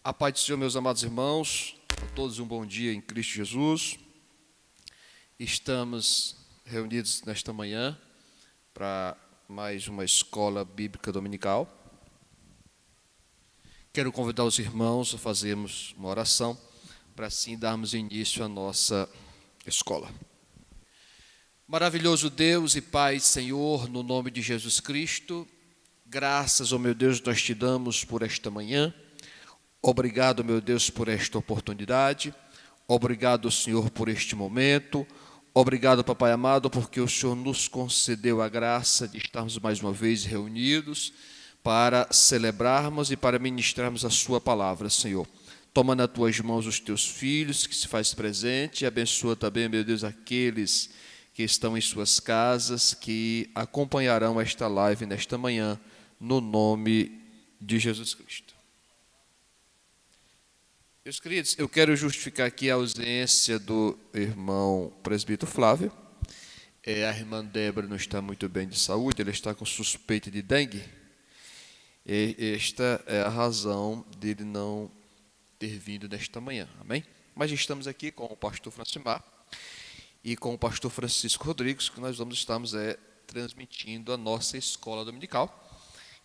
A paz do Senhor, meus amados irmãos, a todos um bom dia em Cristo Jesus. Estamos reunidos nesta manhã para mais uma escola bíblica dominical. Quero convidar os irmãos a fazermos uma oração para assim darmos início à nossa escola. Maravilhoso Deus e Pai, Senhor, no nome de Jesus Cristo, graças, ó meu Deus, nós te damos por esta manhã. Obrigado, meu Deus, por esta oportunidade. Obrigado, Senhor, por este momento. Obrigado, Papai amado, porque o Senhor nos concedeu a graça de estarmos mais uma vez reunidos para celebrarmos e para ministrarmos a sua palavra, Senhor. Toma nas tuas mãos os teus filhos, que se faz presente, e abençoa também, meu Deus, aqueles que estão em suas casas, que acompanharão esta live nesta manhã, no nome de Jesus Cristo. Meus queridos, eu quero justificar aqui a ausência do irmão presbítero Flávio. A irmã Débora não está muito bem de saúde, ela está com suspeita de dengue. E esta é a razão dele não ter vindo nesta manhã, amém? Mas estamos aqui com o pastor Francimar e com o pastor Francisco Rodrigues, que nós estamos transmitindo a nossa escola dominical,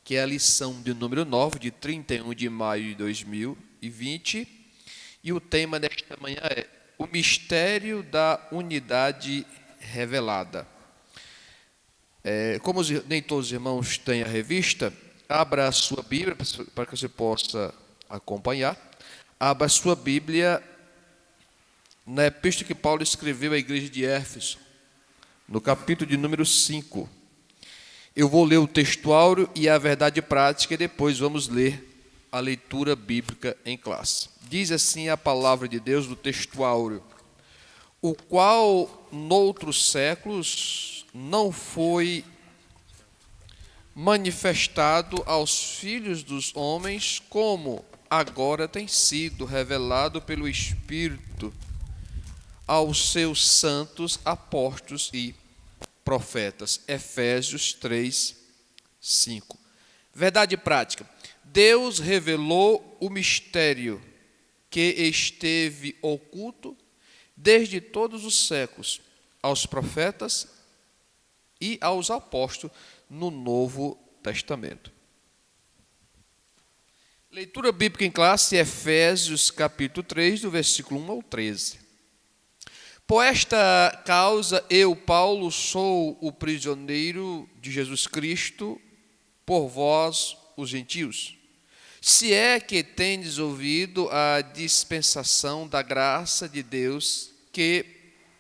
que é a lição de número 9, de 31 de maio de 2020, e o tema desta manhã é o mistério da unidade revelada. Como nem todos os irmãos têm a revista, abra a sua Bíblia para que você possa acompanhar. Abra a sua Bíblia na epístola que Paulo escreveu à igreja de Éfeso, no capítulo de número 5. Eu vou ler o textuário e a verdade prática e depois vamos ler a leitura bíblica em classe. Diz assim a palavra de Deus do textuário: o qual noutros séculos não foi manifestado aos filhos dos homens, como agora tem sido revelado pelo Espírito aos seus santos apóstolos e profetas. Efésios 3, 5. Verdade prática. Deus revelou o mistério que esteve oculto desde todos os séculos aos profetas e aos apóstolos no Novo Testamento. Leitura bíblica em classe, Efésios capítulo 3, do versículo 1 ao 13. Por esta causa, eu, Paulo, sou o prisioneiro de Jesus Cristo por vós, os gentios. Se é que tendes ouvido a dispensação da graça de Deus que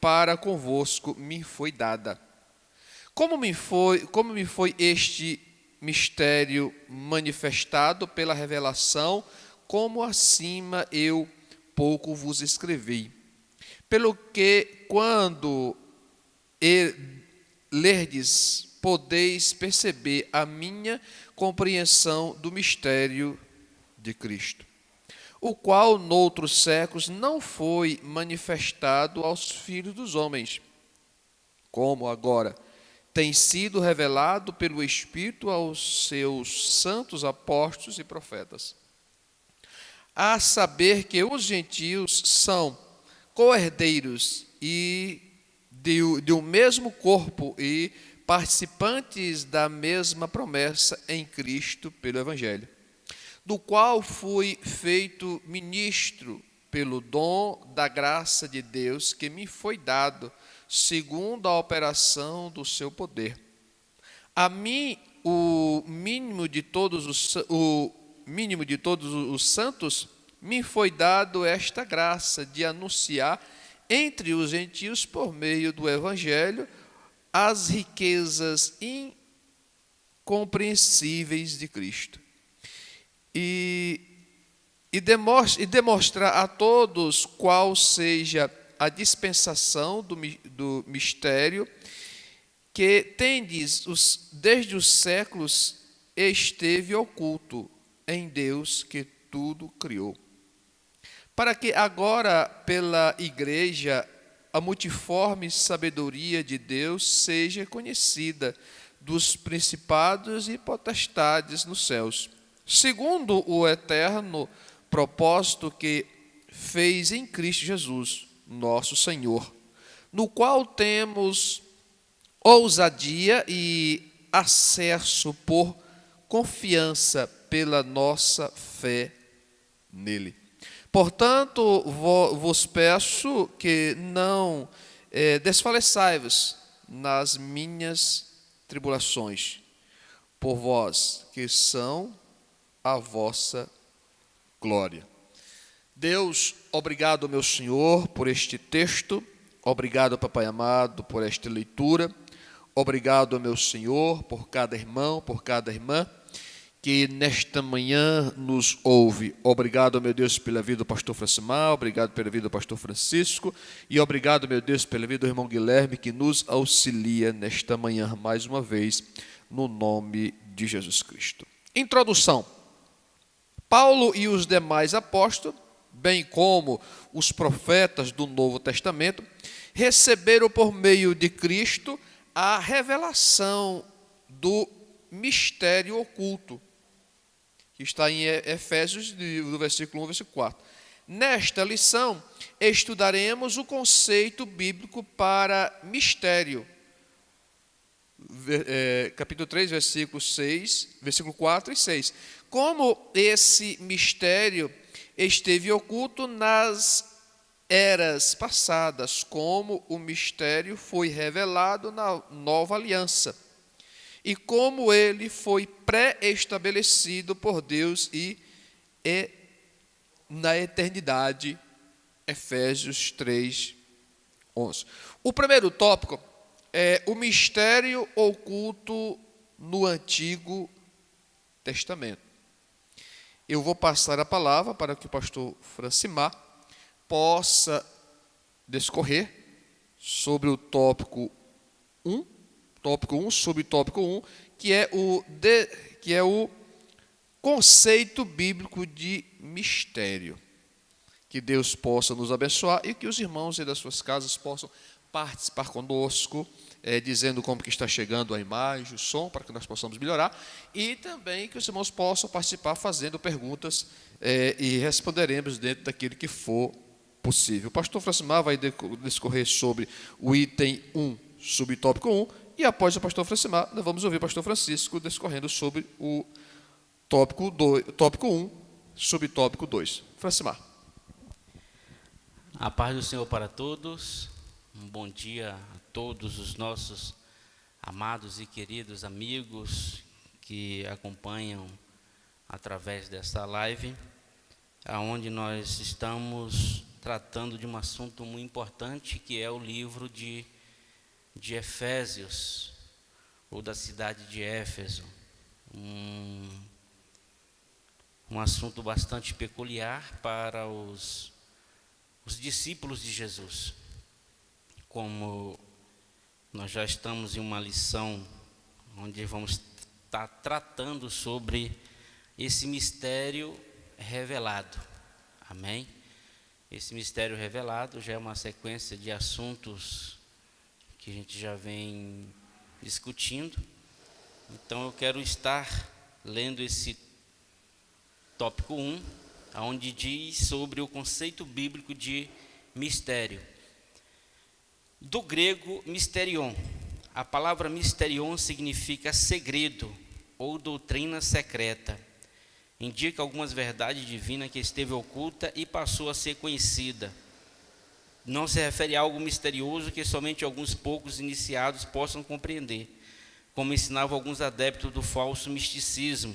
para convosco me foi dada. Como me foi este mistério manifestado pela revelação, como acima eu pouco vos escrevi. Pelo que, quando lerdes, podeis perceber a minha compreensão do mistério de Cristo, o qual noutros séculos não foi manifestado aos filhos dos homens, como agora tem sido revelado pelo Espírito aos seus santos apóstolos e profetas. A saber que os gentios são co-herdeiros e de um mesmo corpo e participantes da mesma promessa em Cristo pelo Evangelho, do qual fui feito ministro pelo dom da graça de Deus que me foi dado, segundo a operação do seu poder. A mim, o mínimo de todos os santos, me foi dado esta graça de anunciar entre os gentios, por meio do Evangelho, as riquezas incompreensíveis de Cristo. E demonstrar a todos qual seja a dispensação do mistério que tendes desde os séculos esteve oculto em Deus que tudo criou. Para que agora pela igreja a multiforme sabedoria de Deus seja conhecida dos principados e potestades nos céus, segundo o eterno propósito que fez em Cristo Jesus, nosso Senhor, no qual temos ousadia e acesso por confiança pela nossa fé nele. Portanto, vos peço que não desfaleçai-vos nas minhas tribulações, por vós que são a vossa glória. Deus, obrigado, meu Senhor, por este texto. Obrigado, papai amado, por esta leitura. Obrigado, meu Senhor, por cada irmão, por cada irmã que nesta manhã nos ouve. Obrigado, meu Deus, pela vida do pastor Francimar, obrigado pela vida do pastor Francisco e obrigado, meu Deus, pela vida do irmão Guilherme, que nos auxilia nesta manhã mais uma vez, no nome de Jesus Cristo. Introdução. Paulo e os demais apóstolos, bem como os profetas do Novo Testamento, receberam por meio de Cristo a revelação do mistério oculto, que está em Efésios, do versículo 1 ao versículo 4. Nesta lição, estudaremos o conceito bíblico para mistério. Capítulo 3, versículo 4 e 6. Como esse mistério esteve oculto nas eras passadas, como o mistério foi revelado na nova aliança, e como ele foi pré-estabelecido por Deus e na eternidade. Efésios 3, 11. O primeiro tópico é o mistério oculto no Antigo Testamento. Eu vou passar a palavra para que o pastor Francimar possa discorrer sobre o tópico 1, subtópico 1, que é o conceito bíblico de mistério. Que Deus possa nos abençoar e que os irmãos das suas casas possam participar conosco, dizendo como que está chegando a imagem, o som, para que nós possamos melhorar, e também que os irmãos possam participar fazendo perguntas e responderemos dentro daquilo que for possível. O pastor Francimar vai discorrer sobre o item 1, subtópico 1, e após o pastor Francimar, nós vamos ouvir o pastor Francisco discorrendo sobre o tópico 1, subtópico 2. Francimar. A paz do Senhor para todos. Um bom dia a todos os nossos amados e queridos amigos que acompanham através desta live, aonde nós estamos tratando de um assunto muito importante, que é o livro de Efésios, ou da cidade de Éfeso. Um assunto bastante peculiar para os discípulos de Jesus. Como nós já estamos em uma lição onde vamos estar tratando sobre esse mistério revelado. Amém? Esse mistério revelado já é uma sequência de assuntos que a gente já vem discutindo. Então eu quero estar lendo esse tópico 1, onde diz sobre o conceito bíblico de mistério. Do grego mysterion. A palavra mysterion significa segredo ou doutrina secreta. Indica algumas verdades divinas que esteve oculta e passou a ser conhecida. Não se refere a algo misterioso que somente alguns poucos iniciados possam compreender, como ensinavam alguns adeptos do falso misticismo.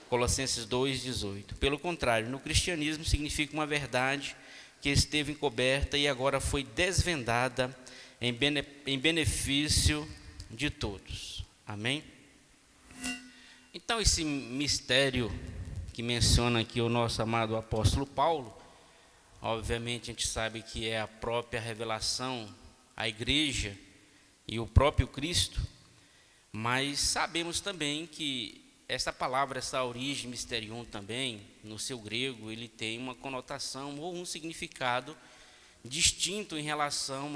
Colossenses 2,18. Pelo contrário, no cristianismo significa uma verdade que esteve encoberta e agora foi desvendada em benefício de todos. Amém? Então, esse mistério que menciona aqui o nosso amado apóstolo Paulo, obviamente a gente sabe que é a própria revelação à igreja e o próprio Cristo, mas sabemos também que essa palavra, essa origem mysterion também, no seu grego, ele tem uma conotação ou um significado distinto em relação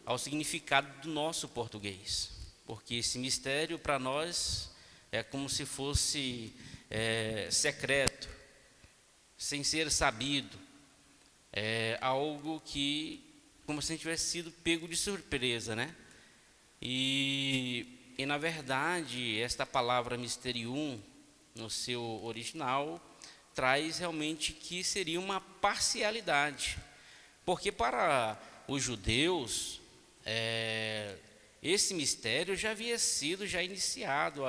ao significado do nosso português. Porque esse mistério para nós é como se fosse secreto, sem ser sabido. É algo que, como se a gente tivesse sido pego de surpresa, né? E na verdade, esta palavra mysterium, no seu original, traz realmente que seria uma parcialidade. Porque para os judeus, esse mistério já havia sido iniciado.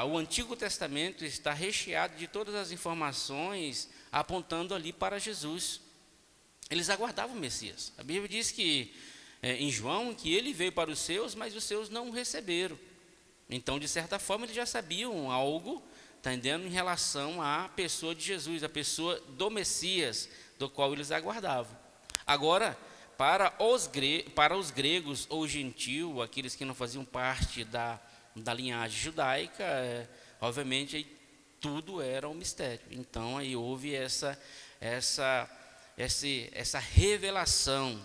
O Antigo Testamento está recheado de todas as informações apontando ali para Jesus. Eles aguardavam o Messias. A Bíblia diz que, em João, que ele veio para os seus, mas os seus não o receberam. Então, de certa forma, eles já sabiam algo, tá entendendo, em relação à pessoa de Jesus, a pessoa do Messias, do qual eles aguardavam. Agora, para os gregos ou gentios, aqueles que não faziam parte da linhagem judaica, obviamente aí tudo era um mistério. Então aí houve essa revelação,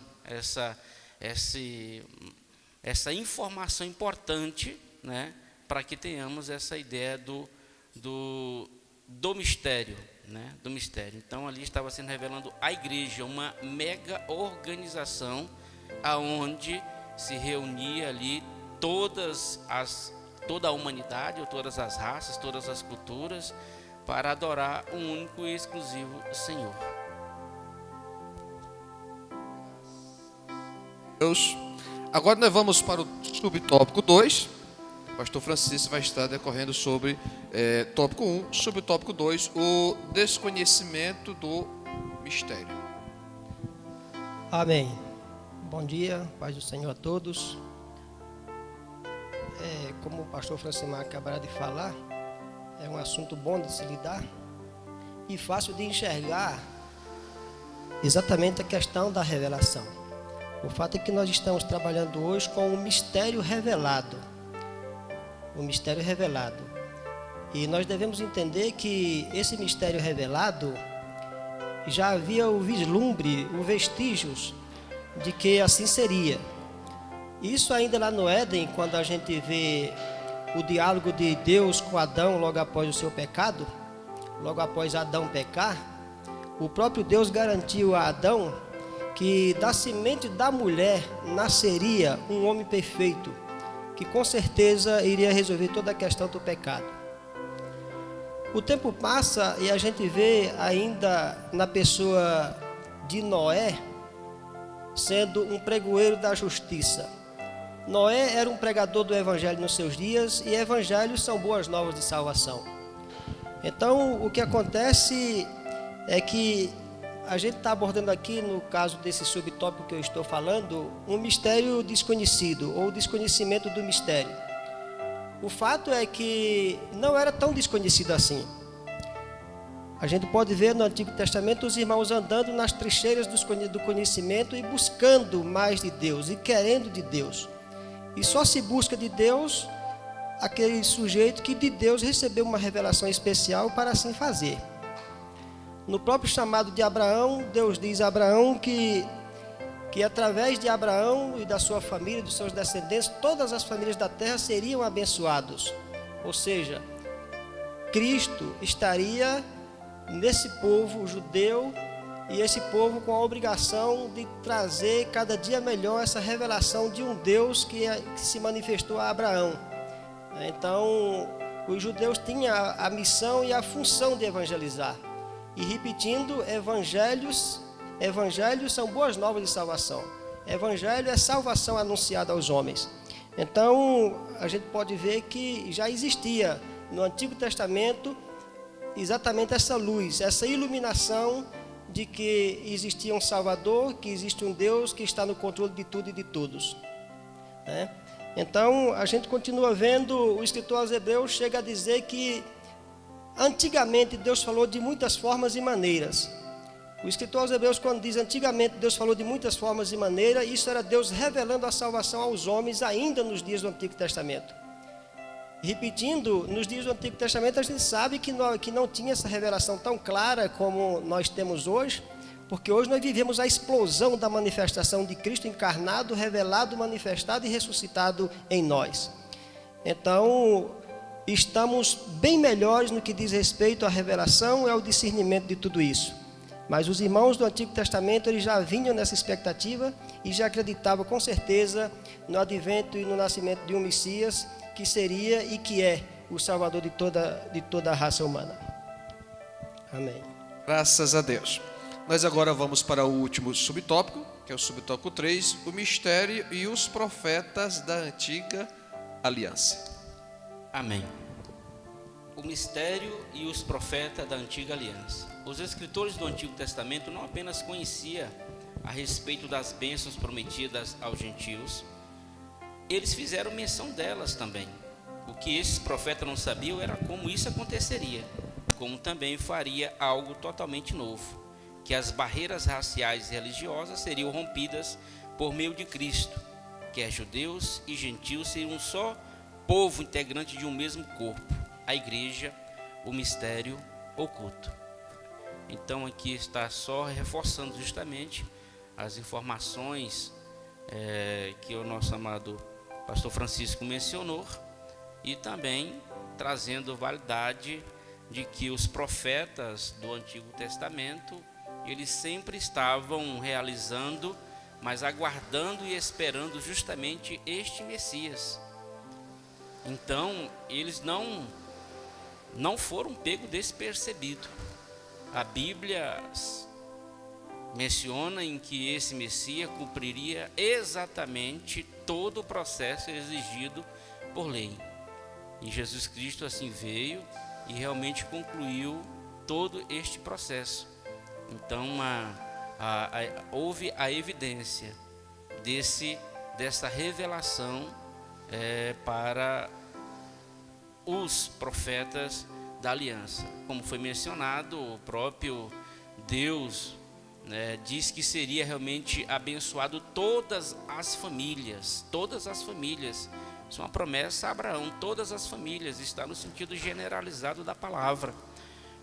essa informação importante, né, para que tenhamos essa ideia do mistério, né, do mistério. Então ali estava sendo revelando a igreja, uma mega organização aonde se reunia ali toda a humanidade, ou todas as raças, todas as culturas, para adorar um único e exclusivo Senhor. Deus. Agora nós vamos para o subtópico 2. O pastor Francisco vai estar decorrendo sobre tópico 1, subtópico 2, o desconhecimento do mistério. Amém. Bom dia, paz do Senhor a todos. Como o pastor Francisco acabará de falar, é um assunto bom de se lidar e fácil de enxergar exatamente a questão da revelação. O fato é que nós estamos trabalhando hoje com o mistério revelado. O mistério revelado. E nós devemos entender que esse mistério revelado já havia o vislumbre, os vestígios de que assim seria. Isso ainda lá no Éden, quando a gente vê o diálogo de Deus com Adão logo após o seu pecado, logo após Adão pecar, o próprio Deus garantiu a Adão que da semente da mulher nasceria um homem perfeito, que com certeza iria resolver toda a questão do pecado. O tempo passa e a gente vê ainda na pessoa de Noé sendo um pregoeiro da justiça. Noé era um pregador do evangelho nos seus dias, e evangelhos são boas novas de salvação. Então, o que acontece é que a gente está abordando aqui, no caso desse subtópico que eu estou falando, um mistério desconhecido, ou desconhecimento do mistério. O fato é que não era tão desconhecido assim. A gente pode ver no Antigo Testamento os irmãos andando nas trincheiras do conhecimento e buscando mais de Deus, e querendo de Deus. E só se busca de Deus aquele sujeito que de Deus recebeu uma revelação especial para assim fazer. No próprio chamado de Abraão, Deus diz a Abraão que através de Abraão e da sua família, dos seus descendentes, todas as famílias da terra seriam abençoados. Ou seja, Cristo estaria nesse povo judeu, e esse povo com a obrigação de trazer cada dia melhor essa revelação de um Deus que se manifestou a Abraão. Então, os judeus tinham a missão e a função de evangelizar. E repetindo, evangelhos são boas novas de salvação. Evangelho é salvação anunciada aos homens. Então, a gente pode ver que já existia no Antigo Testamento exatamente essa luz, essa iluminação de que existia um Salvador, que existe um Deus que está no controle de tudo e de todos. Então, a gente continua vendo, o escritor aos Hebreus chega a dizer que antigamente Deus falou de muitas formas e maneiras. O escritor aos Hebreus, quando diz antigamente Deus falou de muitas formas e maneiras, isso era Deus revelando a salvação aos homens ainda nos dias do Antigo Testamento. Repetindo, nos dias do Antigo Testamento a gente sabe que não tinha essa revelação tão clara como nós temos hoje, porque hoje nós vivemos a explosão da manifestação de Cristo encarnado, revelado, manifestado e ressuscitado em nós. Então, estamos bem melhores no que diz respeito à revelação e ao discernimento de tudo isso. Mas os irmãos do Antigo Testamento, eles já vinham nessa expectativa e já acreditavam com certeza no advento e no nascimento de um Messias que seria e que é o Salvador de toda a raça humana. Amém. Graças a Deus. Nós agora vamos para o último subtópico, que é o subtópico 3, o mistério e os profetas da Antiga Aliança. Amém. O mistério e os profetas da Antiga Aliança. Os escritores do Antigo Testamento não apenas conheciam a respeito das bênçãos prometidas aos gentios, eles fizeram menção delas também. O que esses profetas não sabiam era como isso aconteceria, como também faria algo totalmente novo, que as barreiras raciais e religiosas seriam rompidas por meio de Cristo, que é judeus e gentios seriam um só povo integrante de um mesmo corpo, a igreja, o mistério oculto. Então aqui está só reforçando justamente as informações que o nosso amado pastor Francisco mencionou e também trazendo validade de que os profetas do Antigo Testamento, eles sempre estavam realizando, mas aguardando e esperando justamente este Messias. Então, eles não foram pegos despercebidos. A Bíblia menciona em que esse Messias cumpriria exatamente todo o processo exigido por lei. E Jesus Cristo assim veio e realmente concluiu todo este processo. Então, houve a evidência dessa revelação para os profetas da aliança. Como foi mencionado, o próprio Deus diz que seria realmente abençoado todas as famílias. Isso é uma promessa a Abraão, todas as famílias, está no sentido generalizado da palavra.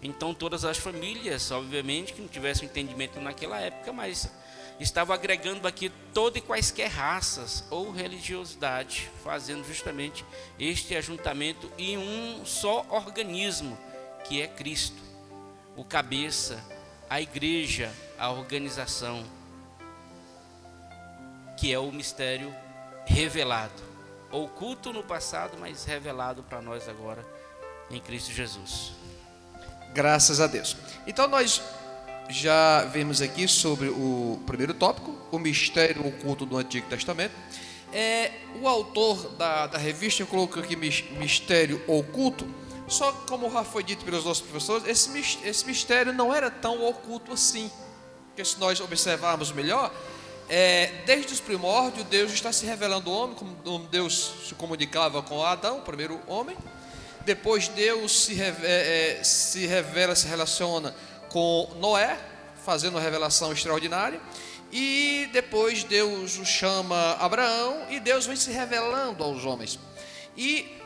Então todas as famílias, obviamente que não tivessem entendimento naquela época, mas estava agregando aqui toda e quaisquer raças ou religiosidade, fazendo justamente este ajuntamento em um só organismo, que é Cristo, o cabeça, a igreja, a organização, que é o mistério revelado, oculto no passado, mas revelado para nós agora em Cristo Jesus. Graças a Deus. Então nós já vimos aqui sobre o primeiro tópico, o mistério oculto do Antigo Testamento. O autor da revista colocou aqui mistério oculto, só como já foi dito pelos nossos professores, esse mistério não era tão oculto assim, porque se nós observarmos melhor, desde os primórdios, Deus está se revelando ao homem, como Deus se comunicava com Adão, o primeiro homem. Depois Deus se relaciona com Noé, fazendo uma revelação extraordinária. E depois Deus o chama Abraão e Deus vem se revelando aos homens. E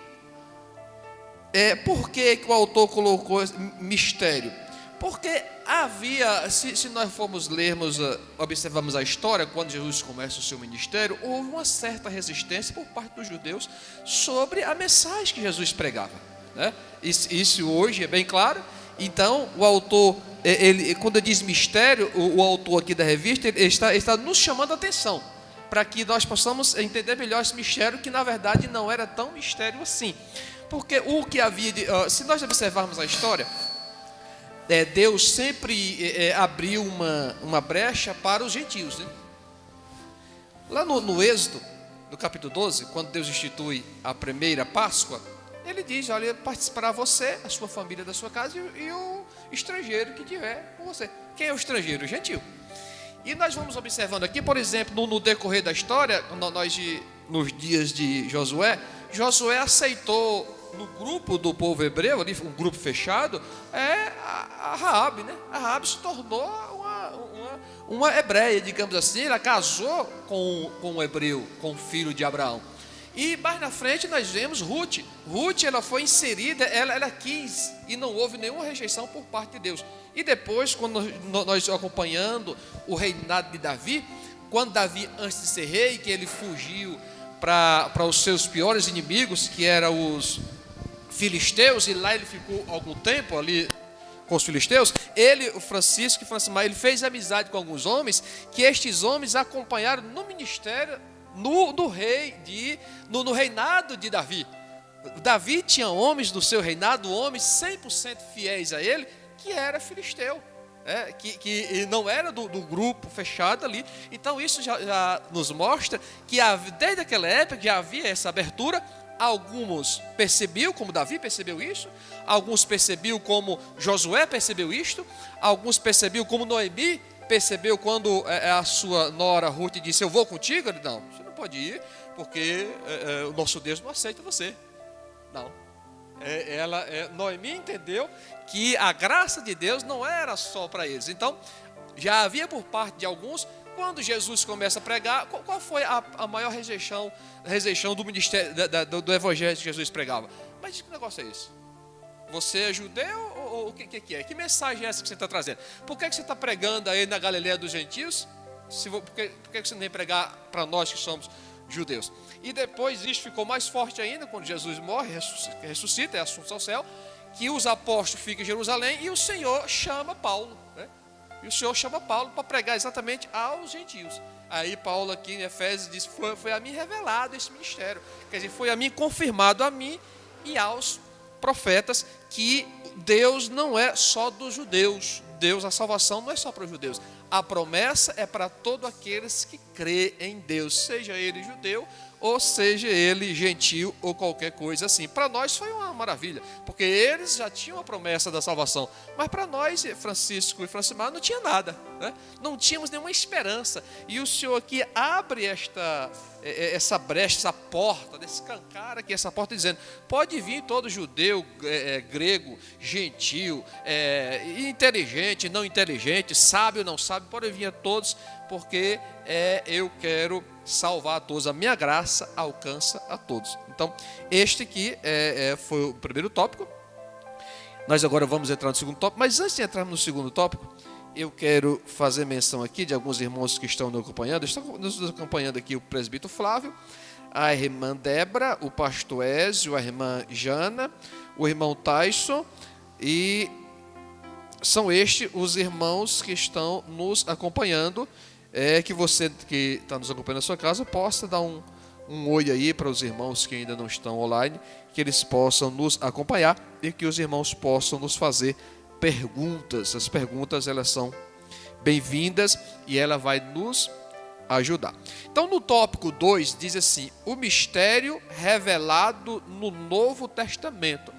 por que o autor colocou mistério? Porque havia, se nós formos lermos, observamos a história, quando Jesus começa o seu ministério, houve uma certa resistência por parte dos judeus sobre a mensagem que Jesus pregava, né? Isso hoje é bem claro. Então, o autor, quando diz mistério, o autor aqui da revista, ele está nos chamando a atenção, para que nós possamos entender melhor esse mistério, que na verdade não era tão mistério assim. Porque o que havia, se nós observarmos a história, Deus sempre abriu uma brecha para os gentios, né? Lá no Êxodo, no capítulo 12, quando Deus institui a primeira Páscoa, Ele diz: olha, participará você, a sua família da sua casa e o estrangeiro que tiver com você. Quem é o estrangeiro? O gentil. E nós vamos observando aqui, por exemplo, no decorrer da história, nos dias de Josué aceitou no grupo do povo hebreu, ali, um grupo fechado, a Raabe, né? A Raabe se tornou uma hebreia, digamos assim. Ela casou com um hebreu, com o filho de Abraão. E mais na frente nós vemos Ruth. Ruth, ela foi inserida, ela quis, e não houve nenhuma rejeição por parte de Deus. E depois, quando nós acompanhando o reinado de Davi, quando Davi, antes de ser rei, que ele fugiu para os seus piores inimigos, que eram os filisteus, e lá ele ficou algum tempo ali com os filisteus, o Francisco e Francimar, ele fez amizade com alguns homens, que estes homens acompanharam no ministério, no reinado de Davi. Davi tinha homens do seu reinado, homens 100% fiéis a ele, que era filisteu, que não era do grupo fechado ali. Então isso já nos mostra que desde aquela época já havia essa abertura. Alguns percebiam, como Davi percebeu isso, alguns percebiam como Josué percebeu isto, alguns percebiam como Noemi percebeu quando a sua nora Ruth disse: eu vou contigo. Ele: não, você não pode ir, porque o nosso Deus não aceita você. Não. Noemi entendeu que a graça de Deus não era só para eles. Então, já havia por parte de alguns. Quando Jesus começa a pregar, qual foi a maior rejeição do ministério, do evangelho que Jesus pregava? Mas que negócio é esse? Você é judeu ou o que é? Que mensagem é essa que você está trazendo? Por que você está pregando aí na Galileia dos gentios? Por que você não vem pregar para nós que somos judeus? E depois isso ficou mais forte ainda, quando Jesus morre, ressuscita, é assunto ao céu, que os apóstolos ficam em Jerusalém e o Senhor chama Paulo, né? E o Senhor chama Paulo para pregar exatamente aos gentios. Aí Paulo aqui em Efésios diz: foi a mim revelado esse ministério. Quer dizer, foi a mim confirmado, a mim e aos profetas, que Deus não é só dos judeus. A salvação não é só para os judeus. A promessa é para todos aqueles que crê em Deus, seja ele judeu ou seja ele gentil ou qualquer coisa assim. Para nós foi uma maravilha, porque eles já tinham a promessa da salvação, mas para nós, Francisco e Francimar, não tinha nada, né? Não tínhamos nenhuma esperança. E o Senhor aqui abre essa brecha, essa porta, escancara aqui essa porta, dizendo: pode vir todo judeu, grego, gentil, inteligente, não inteligente, sábio, não sábio, pode vir a todos, porque eu quero salvar a todos, a minha graça alcança a todos. Então, este aqui foi o primeiro tópico. Nós agora vamos entrar no segundo tópico, mas antes de entrar no segundo tópico, eu quero fazer menção aqui de alguns irmãos que estão nos acompanhando. Estão nos acompanhando aqui o presbítero Flávio, a irmã Débora, o pastor Ézio, a irmã Jana, o irmão Tyson, e são estes os irmãos que estão nos acompanhando. Que você que está nos acompanhando na sua casa possa dar um oi aí para os irmãos que ainda não estão online, que eles possam nos acompanhar e que os irmãos possam nos fazer perguntas. As perguntas, elas são bem-vindas e ela vai nos ajudar. Então, no tópico 2 diz assim: o mistério revelado no Novo Testamento.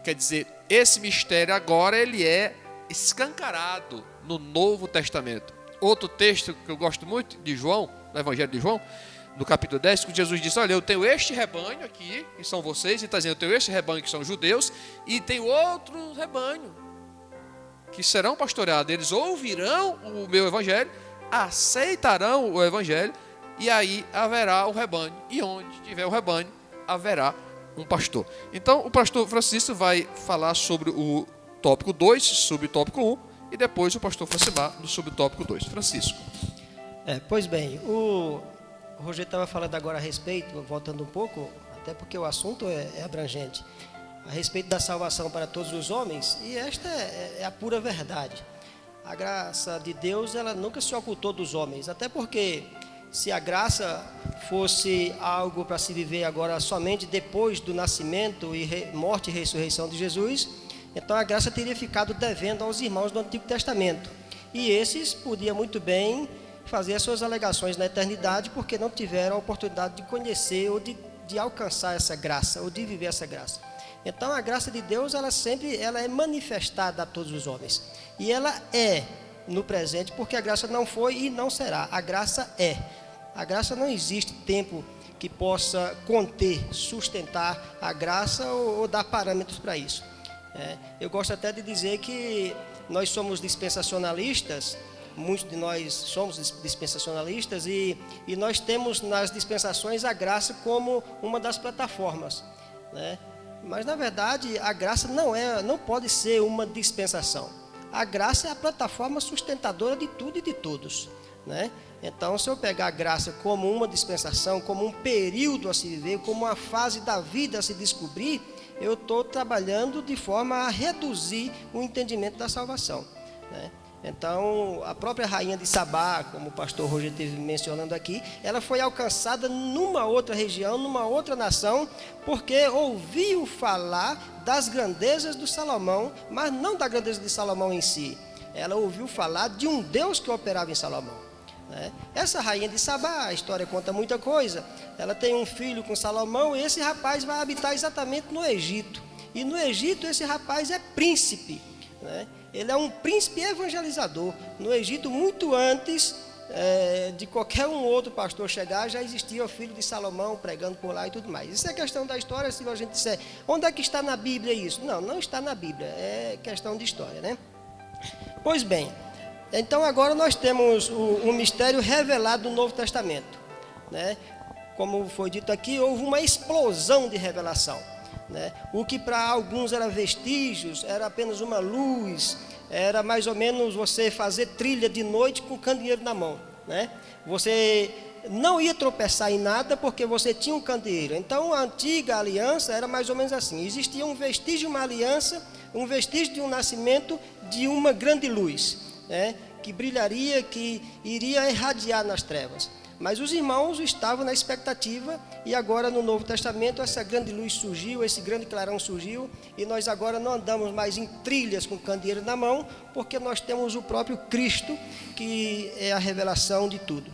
Quer dizer, esse mistério agora ele é escancarado no Novo Testamento. Outro texto que eu gosto muito, de João, do Evangelho de João, no capítulo 10, que Jesus disse: olha, eu tenho este rebanho aqui, que são vocês, e está dizendo: eu tenho este rebanho que são judeus, e tenho outro rebanho que serão pastoreados. Eles ouvirão o meu Evangelho, aceitarão o Evangelho, e aí haverá o rebanho. E onde tiver o rebanho, haverá um pastor. Então, o pastor Francisco vai falar sobre o tópico 2, subtópico 1, e depois o pastor Francimar no subtópico 2. Francisco. Pois bem, o Rogério estava falando agora a respeito, voltando um pouco, até porque o assunto é abrangente, a respeito da salvação para todos os homens, e esta é a pura verdade. A graça de Deus, ela nunca se ocultou dos homens, até porque se a graça fosse algo para se viver agora somente depois do nascimento e morte e ressurreição de Jesus, então a graça teria ficado devendo aos irmãos do Antigo Testamento. E esses podiam muito bem fazer as suas alegações na eternidade, porque não tiveram a oportunidade de conhecer ou de alcançar essa graça, ou de viver essa graça. Então a graça de Deus, ela é manifestada a todos os homens. E ela é no presente, porque a graça não foi e não será. A graça é. A graça não existe tempo que possa conter, sustentar a graça ou dar parâmetros para isso. Eu gosto até de dizer que nós somos dispensacionalistas, muitos de nós somos dispensacionalistas, e nós temos nas dispensações a graça como uma das plataformas, né? Mas na verdade a graça não pode ser uma dispensação. A graça é a plataforma sustentadora de tudo e de todos, né? Então, se eu pegar a graça como uma dispensação, como um período a se viver, como uma fase da vida a se descobrir, eu estou trabalhando de forma a reduzir o entendimento da salvação, né? Então, a própria rainha de Sabá, como o pastor Roger esteve mencionando aqui, ela foi alcançada numa outra região, numa outra nação, porque ouviu falar das grandezas do Salomão, mas não da grandeza de Salomão em si. Ela ouviu falar de um Deus que operava em Salomão, né? Essa rainha de Sabá, a história conta muita coisa. Ela tem um filho com Salomão e esse rapaz vai habitar exatamente no Egito. E no Egito esse rapaz é príncipe, né? Ele é um príncipe evangelizador. No Egito, muito antes de qualquer um outro pastor chegar, já existia o filho de Salomão pregando por lá e tudo mais. Isso é questão da história. Se a gente disser, onde é que está na Bíblia isso? Não, não está na Bíblia, é questão de história, né? Pois bem, então agora nós temos o mistério revelado do Novo Testamento, né? Como foi dito aqui, houve uma explosão de revelação, né? O que para alguns era vestígios, era apenas uma luz, era mais ou menos você fazer trilha de noite com candeeiro na mão, né? Você não ia tropeçar em nada porque você tinha um candeeiro. Então a antiga aliança era mais ou menos assim: existia um vestígio de uma aliança, um vestígio de um nascimento de uma grande luz, né? Que brilharia, que iria irradiar nas trevas. Mas os irmãos estavam na expectativa, e agora no Novo Testamento essa grande luz surgiu, esse grande clarão surgiu, e nós agora não andamos mais em trilhas com candeeiro na mão, porque nós temos o próprio Cristo, que é a revelação de tudo.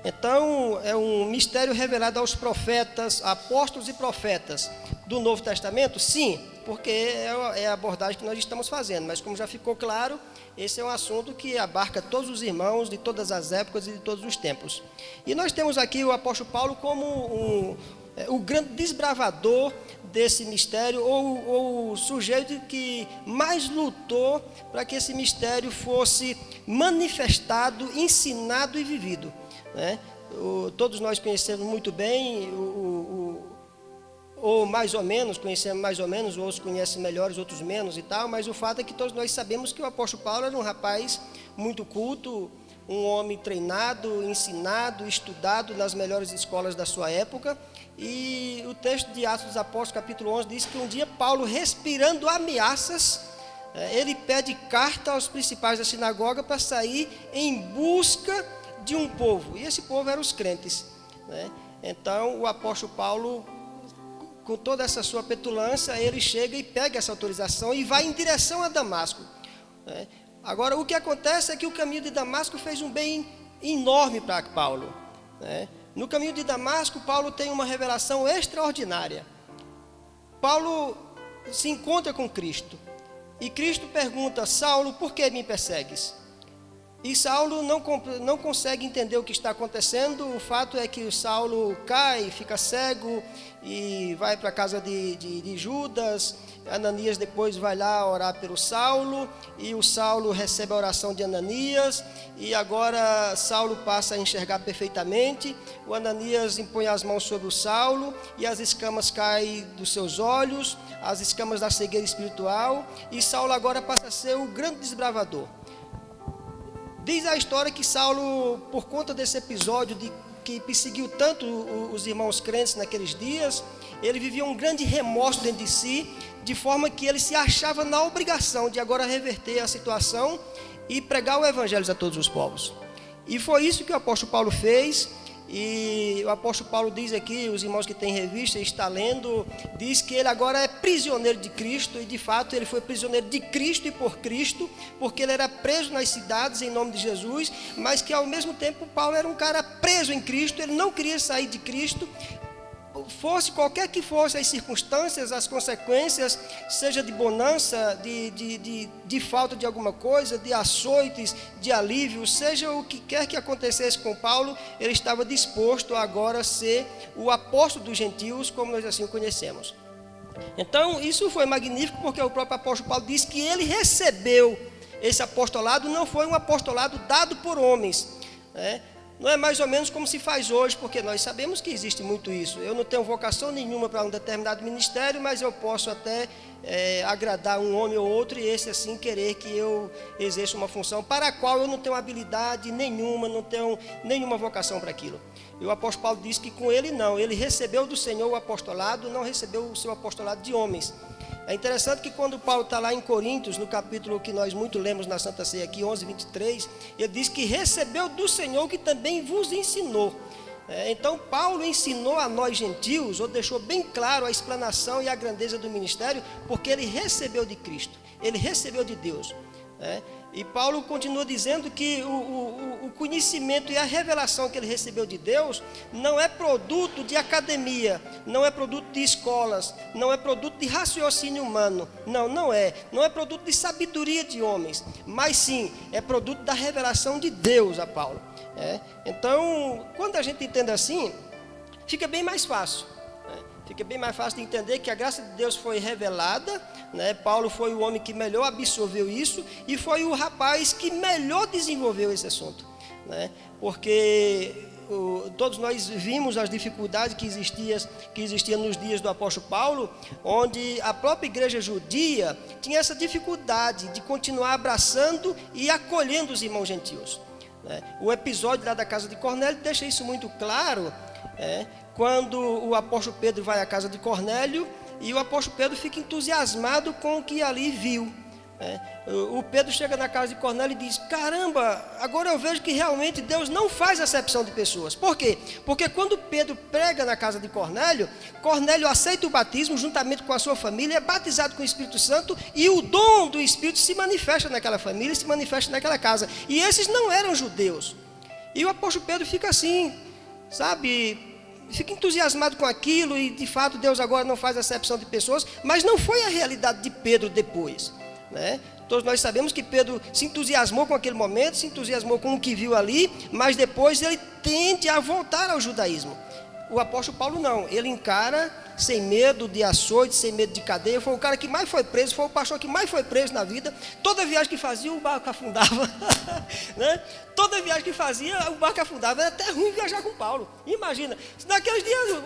Então é um mistério revelado aos profetas, apóstolos e profetas do Novo Testamento? Sim, porque é a abordagem que nós estamos fazendo, mas como já ficou claro, esse é um assunto que abarca todos os irmãos de todas as épocas e de todos os tempos. E nós temos aqui o apóstolo Paulo como o grande desbravador desse mistério, ou o sujeito que mais lutou para que esse mistério fosse manifestado, ensinado e vivido, né? Todos nós conhecemos muito bem, ou mais ou menos, conhecemos mais ou menos, outros conhecem melhores, outros menos e tal, mas o fato é que todos nós sabemos que o apóstolo Paulo era um rapaz muito culto, um homem treinado, ensinado, estudado nas melhores escolas da sua época. E o texto de Atos dos Apóstolos, capítulo 11, diz que um dia Paulo, respirando ameaças, ele pede carta aos principais da sinagoga para sair em busca de um povo, e esse povo eram os crentes, né? Então o apóstolo Paulo, com toda essa sua petulância, ele chega e pega essa autorização e vai em direção a Damasco, né? Agora, o que acontece é que o caminho de Damasco fez um bem enorme para Paulo, né? No caminho de Damasco, Paulo tem uma revelação extraordinária. Paulo se encontra com Cristo, e Cristo pergunta: Saulo, por que me persegues? E Saulo não consegue entender o que está acontecendo. O fato é que o Saulo cai, fica cego e vai para a casa de Judas. Ananias depois vai lá orar pelo Saulo, e o Saulo recebe a oração de Ananias, e agora Saulo passa a enxergar perfeitamente. O Ananias impõe as mãos sobre o Saulo, e as escamas caem dos seus olhos, as escamas da cegueira espiritual, e Saulo agora passa a ser o grande desbravador. Diz a história que Saulo, por conta desse episódio que perseguiu tanto os irmãos crentes naqueles dias, ele vivia um grande remorso dentro de si, de forma que ele se achava na obrigação de agora reverter a situação e pregar o evangelho a todos os povos. E foi isso que o apóstolo Paulo fez. E o apóstolo Paulo diz aqui, os irmãos que têm revista, está lendo, diz que ele agora é prisioneiro de Cristo, e de fato ele foi prisioneiro de Cristo e por Cristo, porque ele era preso nas cidades em nome de Jesus, mas que ao mesmo tempo Paulo era um cara preso em Cristo, ele não queria sair de Cristo, fosse qualquer que fosse as circunstâncias, as consequências, seja de bonança, de falta de alguma coisa, de açoites, de alívio, seja o que quer que acontecesse com Paulo, ele estava disposto a agora ser o apóstolo dos gentios, como nós assim o conhecemos. Então isso foi magnífico, porque o próprio apóstolo Paulo diz que ele recebeu esse apostolado, não foi um apostolado dado por homens, né? Não é mais ou menos como se faz hoje, porque nós sabemos que existe muito isso. Eu não tenho vocação nenhuma para um determinado ministério, mas eu posso até agradar um homem ou outro, e esse assim querer que eu exerça uma função para a qual eu não tenho habilidade nenhuma, não tenho nenhuma vocação para aquilo. E o apóstolo Paulo diz que com ele não, ele recebeu do Senhor o apostolado, não recebeu o seu apostolado de homens. É interessante que quando Paulo está lá em Coríntios, no capítulo que nós muito lemos na Santa Ceia aqui, 11:23, ele diz que recebeu do Senhor que também vos ensinou. Então Paulo ensinou a nós gentios, ou deixou bem claro a explanação e a grandeza do ministério, porque ele recebeu de Cristo, ele recebeu de Deus. E Paulo continua dizendo que o conhecimento e a revelação que ele recebeu de Deus não é produto de academia, não é produto de escolas, não é produto de raciocínio humano, não é produto de sabedoria de homens, mas sim é produto da revelação de Deus a Paulo. Então, quando a gente entende assim, fica bem mais fácil. Fica bem mais fácil de entender que a graça de Deus foi revelada, Paulo foi o homem que melhor absorveu isso e foi o rapaz que melhor desenvolveu esse assunto, porque todos nós vimos as dificuldades que existiam nos dias do apóstolo Paulo, onde a própria igreja judia tinha essa dificuldade de continuar abraçando e acolhendo os irmãos gentios. O episódio lá da casa de Cornélio deixa isso muito claro, quando o apóstolo Pedro vai à casa de Cornélio e o apóstolo Pedro fica entusiasmado com o que ali viu. O Pedro chega na casa de Cornélio e diz: caramba, agora eu vejo que realmente Deus não faz acepção de pessoas. Por quê? Porque quando Pedro prega na casa de Cornélio, Cornélio aceita o batismo juntamente com a sua família, é batizado com o Espírito Santo e o dom do Espírito se manifesta naquela família, se manifesta naquela casa. E esses não eram judeus. E o apóstolo Pedro fica assim, fica entusiasmado com aquilo e de fato Deus agora não faz acepção de pessoas, mas não foi a realidade de Pedro depois. Todos nós sabemos que Pedro se entusiasmou com aquele momento, se entusiasmou com o que viu ali, mas depois ele tende a voltar ao judaísmo. O apóstolo Paulo não, ele encara sem medo de açoite, sem medo de cadeia. Foi o cara que mais foi preso, foi o pastor que mais foi preso na vida. Toda viagem que fazia o barco afundava. Toda viagem que fazia o barco afundava. Era até ruim viajar com Paulo. Imagina, se naqueles dias,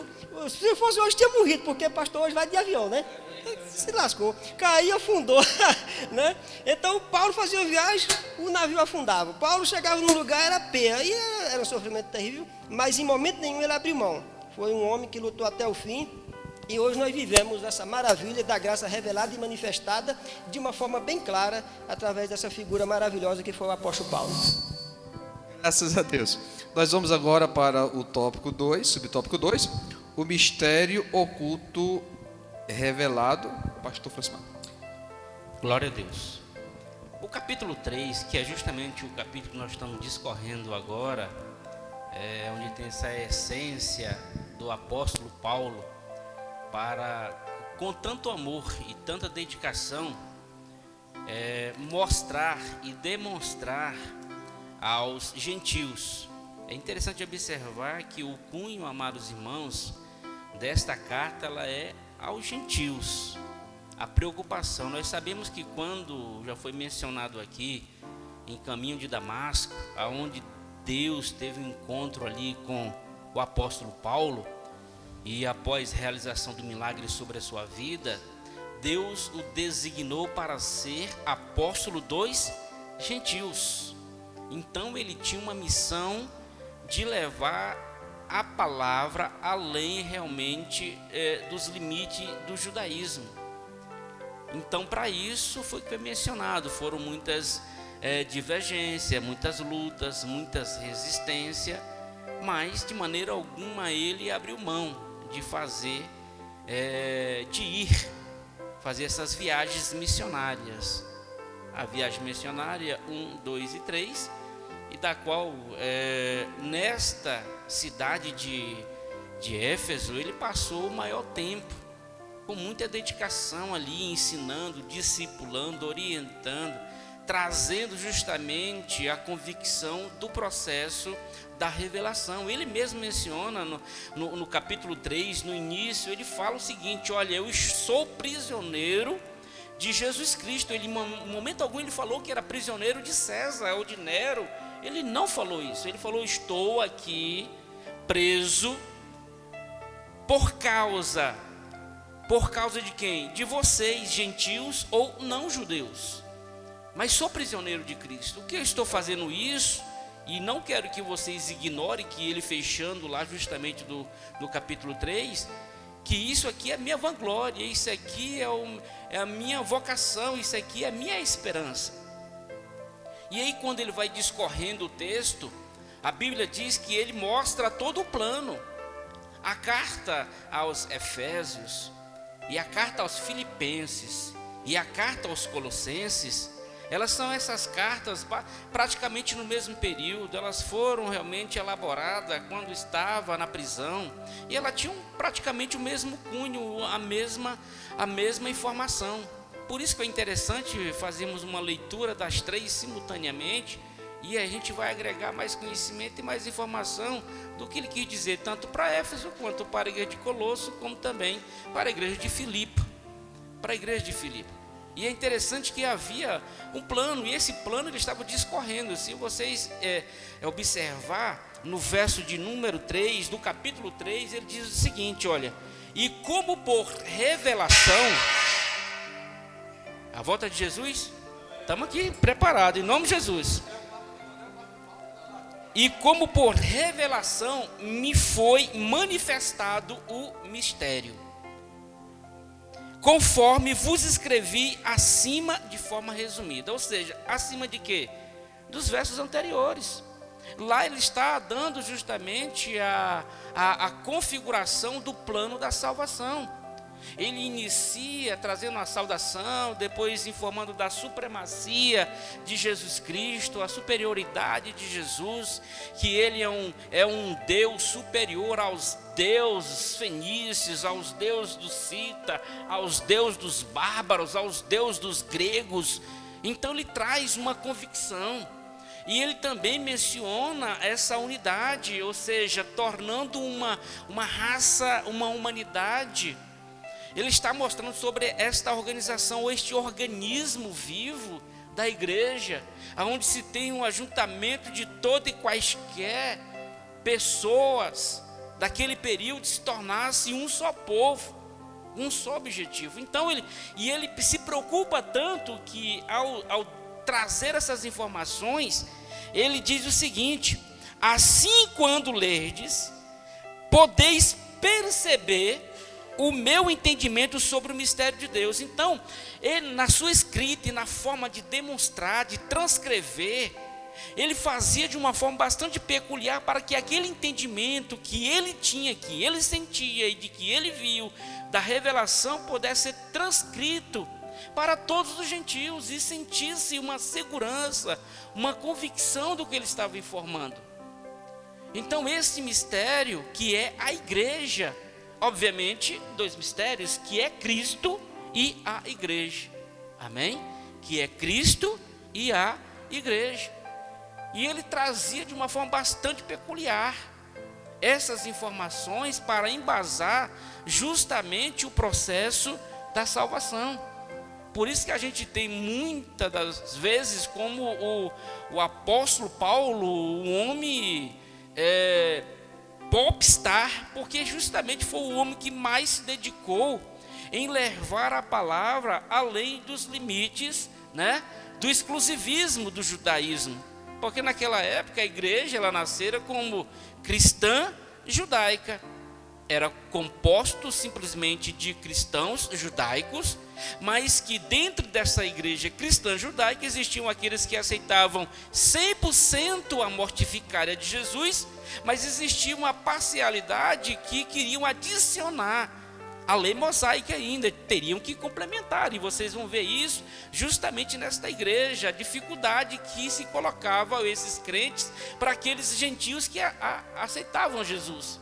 se fosse hoje tinha morrido, porque pastor hoje vai de avião, se lascou, caiu, afundou. Então Paulo fazia uma viagem, o navio afundava. Paulo chegava num lugar, era peia, e era um sofrimento terrível, mas em momento nenhum ele abriu mão. Foi um homem que lutou até o fim. E hoje nós vivemos essa maravilha da graça revelada e manifestada de uma forma bem clara, através dessa figura maravilhosa que foi o apóstolo Paulo. Graças a Deus. Nós vamos agora para o tópico 2, subtópico 2, o mistério oculto revelado. Pastor Francisco. Glória a Deus. O capítulo 3, que é justamente o capítulo que nós estamos discorrendo agora, onde tem essa essência do apóstolo Paulo, para, com tanto amor e tanta dedicação, mostrar e demonstrar aos gentios. É interessante observar que o cunho, amados irmãos, desta carta, ela é aos gentios. A preocupação, nós sabemos que quando já foi mencionado aqui, em caminho de Damasco, aonde Deus teve um encontro ali com o apóstolo Paulo, e após realização do milagre sobre a sua vida, Deus o designou para ser apóstolo dos gentios. Então ele tinha uma missão de levar a palavra além realmente dos limites do judaísmo. Então para isso foi que foi mencionado, foram muitas divergências, muitas lutas, muitas resistências, mas de maneira alguma ele abriu mão de fazer, fazer essas viagens missionárias. A viagem missionária 1, 2 e 3, e da qual nesta cidade de Éfeso ele passou o maior tempo, com muita dedicação ali, ensinando, discipulando, orientando, trazendo justamente a convicção do processo da revelação. Ele mesmo menciona no capítulo 3, no início, ele fala o seguinte: olha, eu sou prisioneiro de Jesus Cristo. Ele, em momento algum ele falou que era prisioneiro de César ou de Nero. Ele não falou isso, ele falou: estou aqui preso por causa de quem? De vocês, gentios ou não judeus, mas sou prisioneiro de Cristo. O que eu estou fazendo isso? e não quero que vocês ignorem que ele fechando lá justamente do capítulo 3, que isso aqui é minha vanglória, isso aqui é a minha vocação, isso aqui é a minha esperança. E aí quando ele vai discorrendo o texto, a Bíblia diz que ele mostra todo o plano. A carta aos Efésios, e a carta aos Filipenses, e a carta aos Colossenses, elas são essas cartas praticamente no mesmo período. Elas foram realmente elaboradas quando estava na prisão, e elas tinham praticamente o mesmo cunho, a mesma informação. Por isso que é interessante fazermos uma leitura das três simultaneamente, e a gente vai agregar mais conhecimento e mais informação do que ele quis dizer, tanto para Éfeso, quanto para a igreja de Colosso, como também para a igreja de Filipe. E é interessante que havia um plano, e esse plano ele estava discorrendo. Se vocês observar no verso de número 3, do capítulo 3, ele diz o seguinte, olha: e como por revelação, a volta de Jesus, estamos aqui preparados, em nome de Jesus. E como por revelação me foi manifestado o mistério, conforme vos escrevi acima de forma resumida. Ou seja, acima de quê? Dos versos anteriores. Lá ele está dando justamente a configuração do plano da salvação. Ele inicia trazendo a saudação, depois informando da supremacia de Jesus Cristo, a superioridade de Jesus, que ele é um Deus superior aos deuses fenícios, aos deuses do Cita, aos deuses dos bárbaros, aos deuses dos gregos. Então ele traz uma convicção. E ele também menciona essa unidade, ou seja, tornando uma raça, uma humanidade. Ele está mostrando sobre esta organização, ou este organismo vivo da igreja, onde se tem um ajuntamento de todas e quaisquer pessoas daquele período se tornasse um só povo, um só objetivo. Então ele se preocupa tanto que ao trazer essas informações, ele diz o seguinte: assim quando lerdes, podeis perceber o meu entendimento sobre o mistério de Deus. Então, ele na sua escrita e na forma de demonstrar, de transcrever, ele fazia de uma forma bastante peculiar para que aquele entendimento que ele tinha, que ele sentia e de que ele viu da revelação pudesse ser transcrito para todos os gentios e sentisse uma segurança, uma convicção do que ele estava informando. Então, esse mistério que é a igreja, obviamente, dois mistérios, que é Cristo e a igreja. Amém? Que é Cristo e a igreja. E ele trazia de uma forma bastante peculiar essas informações para embasar justamente o processo da salvação. Por isso que a gente tem muitas das vezes como o apóstolo Paulo, um homem popstar, porque justamente foi o homem que mais se dedicou em levar a palavra além dos limites, né, do exclusivismo do judaísmo. Porque naquela época a igreja ela nascera como cristã judaica, era composto simplesmente de cristãos judaicos, mas que dentro dessa igreja cristã judaica existiam aqueles que aceitavam 100% a mortificária de Jesus, mas existia uma parcialidade que queriam adicionar a lei mosaica ainda, teriam que complementar, e vocês vão ver isso justamente nesta igreja, a dificuldade que se colocava esses crentes para aqueles gentios que aceitavam Jesus.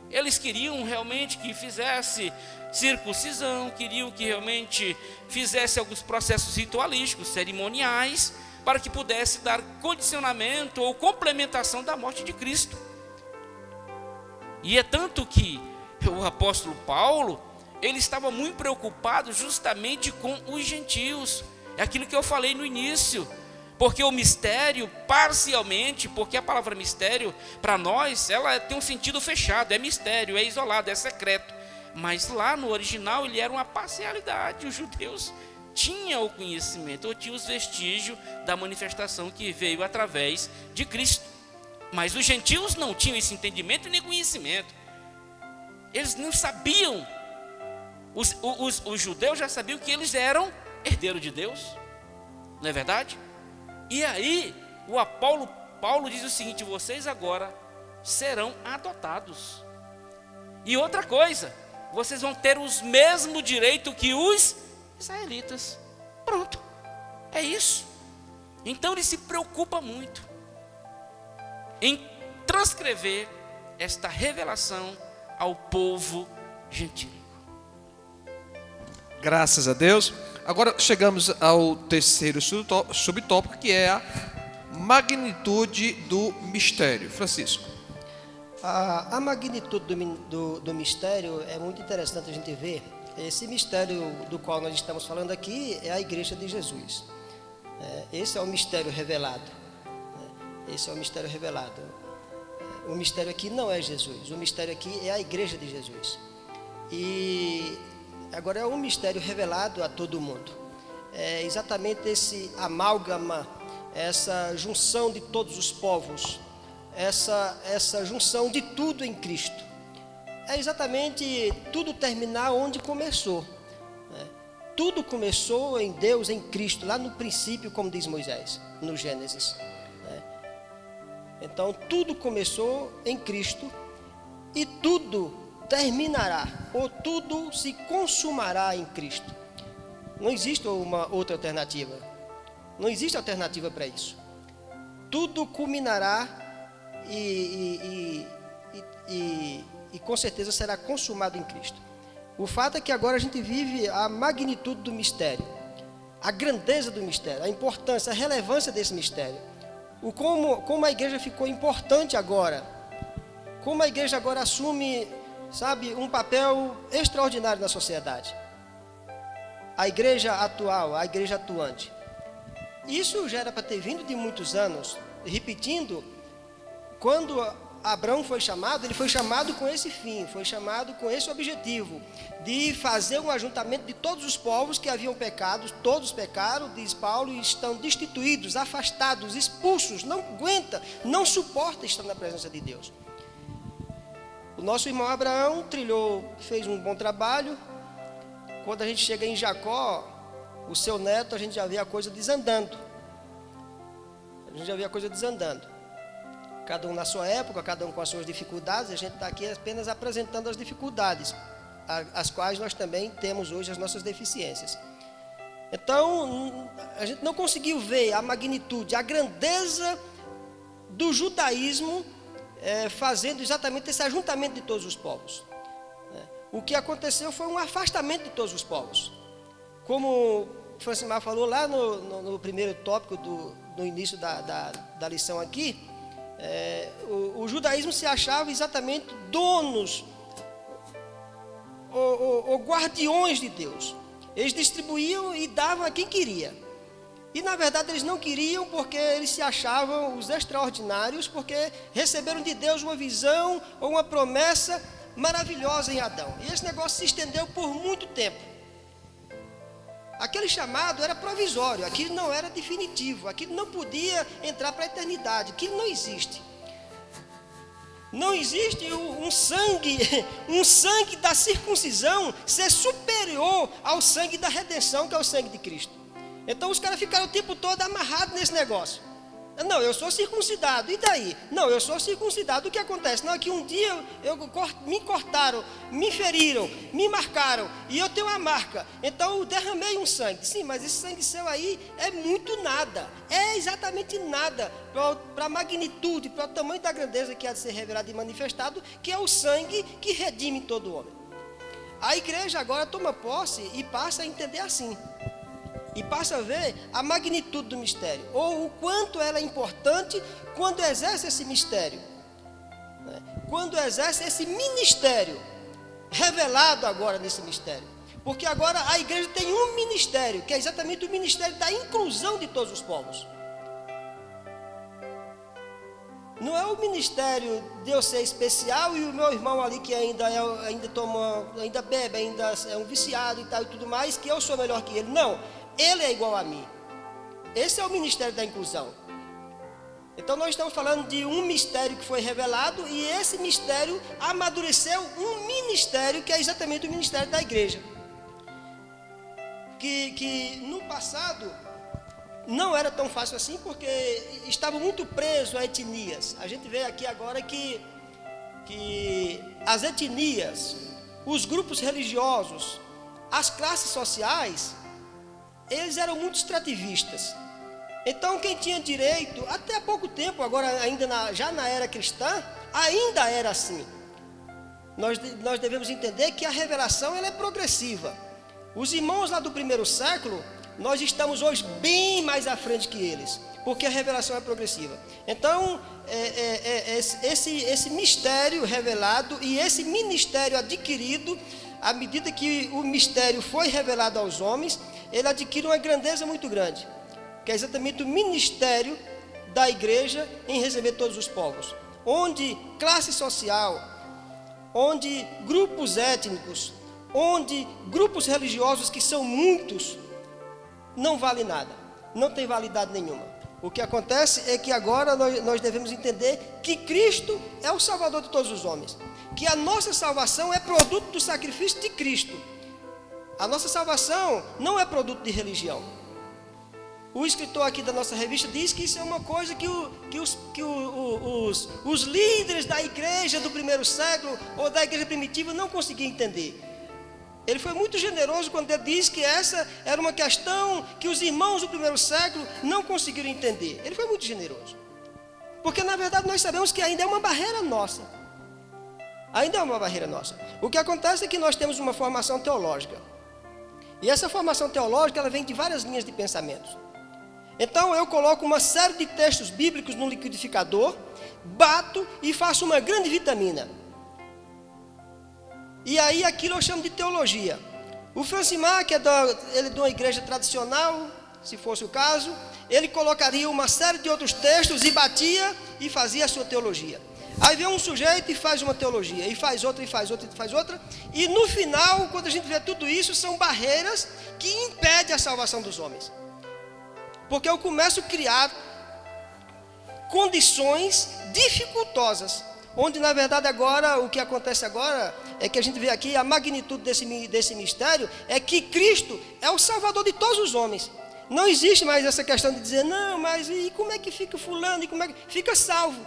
Eles queriam realmente que fizesse circuncisão, queriam que realmente fizesse alguns processos ritualísticos, cerimoniais, para que pudesse dar condicionamento ou complementação da morte de Cristo. E é tanto que o apóstolo Paulo, ele estava muito preocupado justamente com os gentios. É aquilo que eu falei no início. Porque o mistério, parcialmente, porque a palavra mistério, para nós, ela tem um sentido fechado, é mistério, é isolado, é secreto. Mas lá no original ele era uma parcialidade. Os judeus tinham o conhecimento, ou tinham os vestígios da manifestação que veio através de Cristo. Mas os gentios não tinham esse entendimento nem conhecimento. Eles não sabiam. Os judeus já sabiam que eles eram herdeiros de Deus. Não é verdade? E aí, Paulo diz o seguinte: vocês agora serão adotados. E outra coisa, vocês vão ter os mesmos direitos que os israelitas. Pronto, é isso. Então ele se preocupa muito em transcrever esta revelação ao povo gentil. Graças a Deus. Agora chegamos ao terceiro subtópico, que é a magnitude do mistério. Francisco. A magnitude do mistério é muito interessante a gente ver. Esse mistério do qual nós estamos falando aqui é a Igreja de Jesus. Esse é o mistério revelado. Esse é o mistério revelado. O mistério aqui não é Jesus. O mistério aqui é a Igreja de Jesus. E agora é um mistério revelado a todo mundo. É exatamente esse amálgama, essa junção de todos os povos, essa junção de tudo em Cristo. É exatamente tudo terminar onde começou. Tudo começou em Deus, em Cristo, lá no princípio, como diz Moisés, no Gênesis. Então, tudo começou em Cristo e tudo terminará, ou tudo se consumará em Cristo. Não existe uma outra alternativa. Não existe alternativa para isso. Tudo culminará e com certeza será consumado em Cristo. O fato é que agora a gente vive a magnitude do mistério, a grandeza do mistério, a importância, a relevância desse mistério. Como a igreja ficou importante agora, como a igreja agora assume, sabe, um papel extraordinário na sociedade. A igreja atual, a igreja atuante. Isso já era para ter vindo de muitos anos, repetindo. Quando Abraão foi chamado, ele foi chamado com esse fim, foi chamado com esse objetivo, de fazer um ajuntamento de todos os povos que haviam pecado. Todos pecaram, diz Paulo, e estão destituídos, afastados, expulsos, não aguenta, não suporta estar na presença de Deus. O nosso irmão Abraão fez um bom trabalho. Quando a gente chega em Jacó, o seu neto, a gente já vê a coisa desandando. Cada um na sua época, cada um com as suas dificuldades. A gente está aqui apenas apresentando as dificuldades, as quais nós também temos hoje as nossas deficiências. Então, a gente não conseguiu ver a magnitude, a grandeza do judaísmo fazendo exatamente esse ajuntamento de todos os povos. O que aconteceu foi um afastamento de todos os povos. Como o Francimar falou lá no primeiro tópico do início da lição aqui, o judaísmo se achava exatamente donos ou guardiões de Deus. Eles distribuíam e davam a quem queria. E na verdade eles não queriam, porque eles se achavam os extraordinários, porque receberam de Deus uma visão ou uma promessa maravilhosa em Adão. E esse negócio se estendeu por muito tempo. Aquele chamado era provisório, aquilo não era definitivo, aquilo não podia entrar para a eternidade, aquilo não existe. Não existe um sangue da circuncisão ser superior ao sangue da redenção, que é o sangue de Cristo. Então os caras ficaram o tempo todo amarrados nesse negócio. Não, eu sou circuncidado, e daí? Não, eu sou circuncidado, o que acontece? Não, é que um dia me cortaram, me feriram, me marcaram, e eu tenho uma marca, então eu derramei um sangue. Sim, mas esse sangue seu aí é muito nada, é exatamente nada para a magnitude, para o tamanho da grandeza que há de ser revelado e manifestado, que é o sangue que redime todo homem. A igreja agora toma posse e passa a entender assim. E passa a ver a magnitude do mistério, ou o quanto ela é importante quando exerce esse mistério, quando exerce esse ministério, revelado agora nesse mistério. Porque agora a igreja tem um ministério, que é exatamente o ministério da inclusão de todos os povos. Não é o ministério de eu ser especial e o meu irmão ali que ainda bebe, ainda é um viciado e tal e tudo mais, que eu sou melhor que ele. Não. Ele é igual a mim. Esse é o ministério da inclusão. Então nós estamos falando de um mistério que foi revelado e esse mistério amadureceu um ministério que é exatamente o ministério da igreja. Que no passado não era tão fácil assim porque estava muito preso a etnias. A gente vê aqui agora que as etnias, os grupos religiosos, as classes sociais, eles eram muito extrativistas. Então quem tinha direito, até há pouco tempo, agora ainda já na era cristã, ainda era assim. Nós devemos entender que a revelação ela é progressiva. Os irmãos lá do primeiro século, nós estamos hoje bem mais à frente que eles, porque a revelação é progressiva. Então, esse mistério revelado e esse ministério adquirido, à medida que o mistério foi revelado aos homens, ele adquire uma grandeza muito grande, que é exatamente o ministério da igreja em receber todos os povos, onde classe social, onde grupos étnicos, onde grupos religiosos que são muitos, não vale nada, não tem validade nenhuma. O que acontece é que agora nós devemos entender que Cristo é o Salvador de todos os homens, que a nossa salvação é produto do sacrifício de Cristo. A nossa salvação não é produto de religião. O escritor aqui da nossa revista diz que isso é uma coisa que os líderes da igreja do primeiro século ou da igreja primitiva não conseguiam entender. Ele foi muito generoso quando ele diz que essa era uma questão que os irmãos do primeiro século não conseguiram entender. Ele foi muito generoso. Porque na verdade nós sabemos que ainda é uma barreira nossa. Ainda é uma barreira nossa. O que acontece é que nós temos uma formação teológica. E essa formação teológica ela vem de várias linhas de pensamentos. Então eu coloco uma série de textos bíblicos no liquidificador, bato e faço uma grande vitamina. E aí aquilo eu chamo de teologia. O Francimar, que ele é de uma igreja tradicional, se fosse o caso, ele colocaria uma série de outros textos e batia e fazia a sua teologia. Aí vem um sujeito e faz uma teologia, e faz outra, e faz outra, e faz outra. E no final, quando a gente vê tudo isso, são barreiras que impedem a salvação dos homens. Porque eu começo a criar condições dificultosas, onde na verdade agora, o que acontece agora, é que a gente vê aqui a magnitude desse mistério, é que Cristo é o Salvador de todos os homens. Não existe mais essa questão de dizer, não, mas e como é que fica fulano, e como é que fica salvo?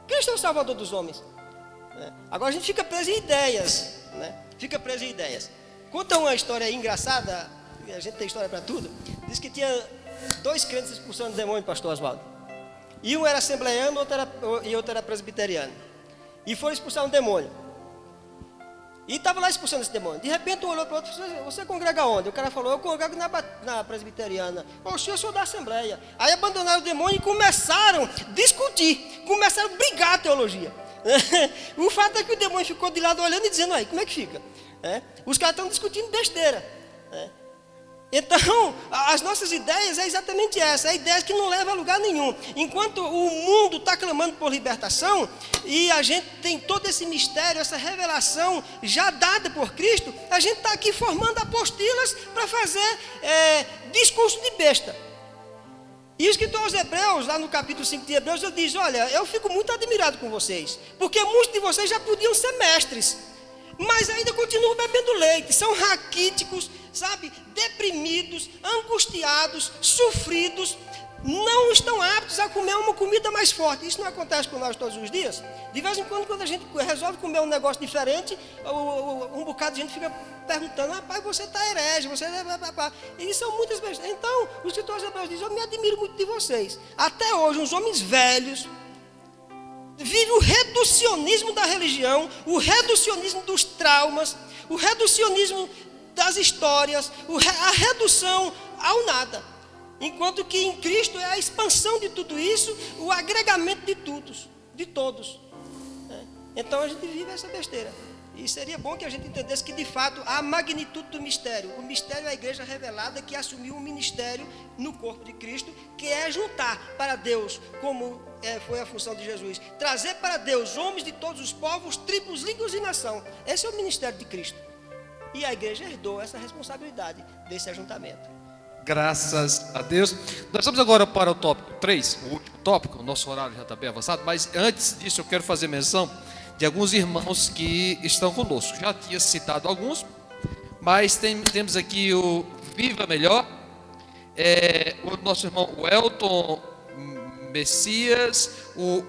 Cristo é o Salvador dos homens. Agora a gente fica preso em ideias, né? Fica preso em ideias. Conta uma história engraçada, a gente tem história para tudo. Diz que tinha 2 crentes expulsando demônio, pastor Oswaldo. E um era assembleiano e outro era presbiteriano. E foram expulsar um demônio. E estava lá expulsando esse demônio. De repente um olhou para o outro e falou, você congrega onde? O cara falou, eu congrego na presbiteriana. Oxe, eu sou da assembleia. Aí abandonaram o demônio e começaram a discutir. Começaram a brigar a teologia. O fato é que o demônio ficou de lado olhando e dizendo, aí, como é que fica? Os caras estão discutindo besteira. Então, as nossas ideias é exatamente essa, é ideias que não levam a lugar nenhum. Enquanto o mundo está clamando por libertação, e a gente tem todo esse mistério, essa revelação já dada por Cristo, a gente está aqui formando apostilas para fazer discurso de besta. E o escritor aos Hebreus, lá no capítulo 5 de Hebreus, ele diz, olha, eu fico muito admirado com vocês, porque muitos de vocês já podiam ser mestres, mas ainda continuam bebendo leite, são raquíticos, sabe, deprimidos, angustiados, sofridos, não estão aptos a comer uma comida mais forte. Isso não acontece com nós todos os dias? De vez em quando a gente resolve comer um negócio diferente, um bocado de gente fica perguntando, rapaz, você está herege, você... E são muitas vezes. Então, os escritores hebreus dizem, eu me admiro muito de vocês. Até hoje, uns homens velhos, vive o reducionismo da religião, o reducionismo dos traumas, o reducionismo das histórias, a redução ao nada. Enquanto que em Cristo é a expansão de tudo isso, o agregamento de todos. Então a gente vive essa besteira. E seria bom que a gente entendesse que de fato há a magnitude do mistério. O mistério é a igreja revelada que assumiu um ministério no corpo de Cristo, que é juntar para Deus, como foi a função de Jesus, trazer para Deus homens de todos os povos, tribos, línguas e nação. Esse é o ministério de Cristo. E a igreja herdou essa responsabilidade desse ajuntamento. Graças a Deus. Nós vamos agora para o tópico 3, o último tópico. O nosso horário já está bem avançado, mas antes disso eu quero fazer menção de alguns irmãos que estão conosco. Já tinha citado alguns, mas temos aqui o Viva Melhor, o nosso irmão Welton Messias, o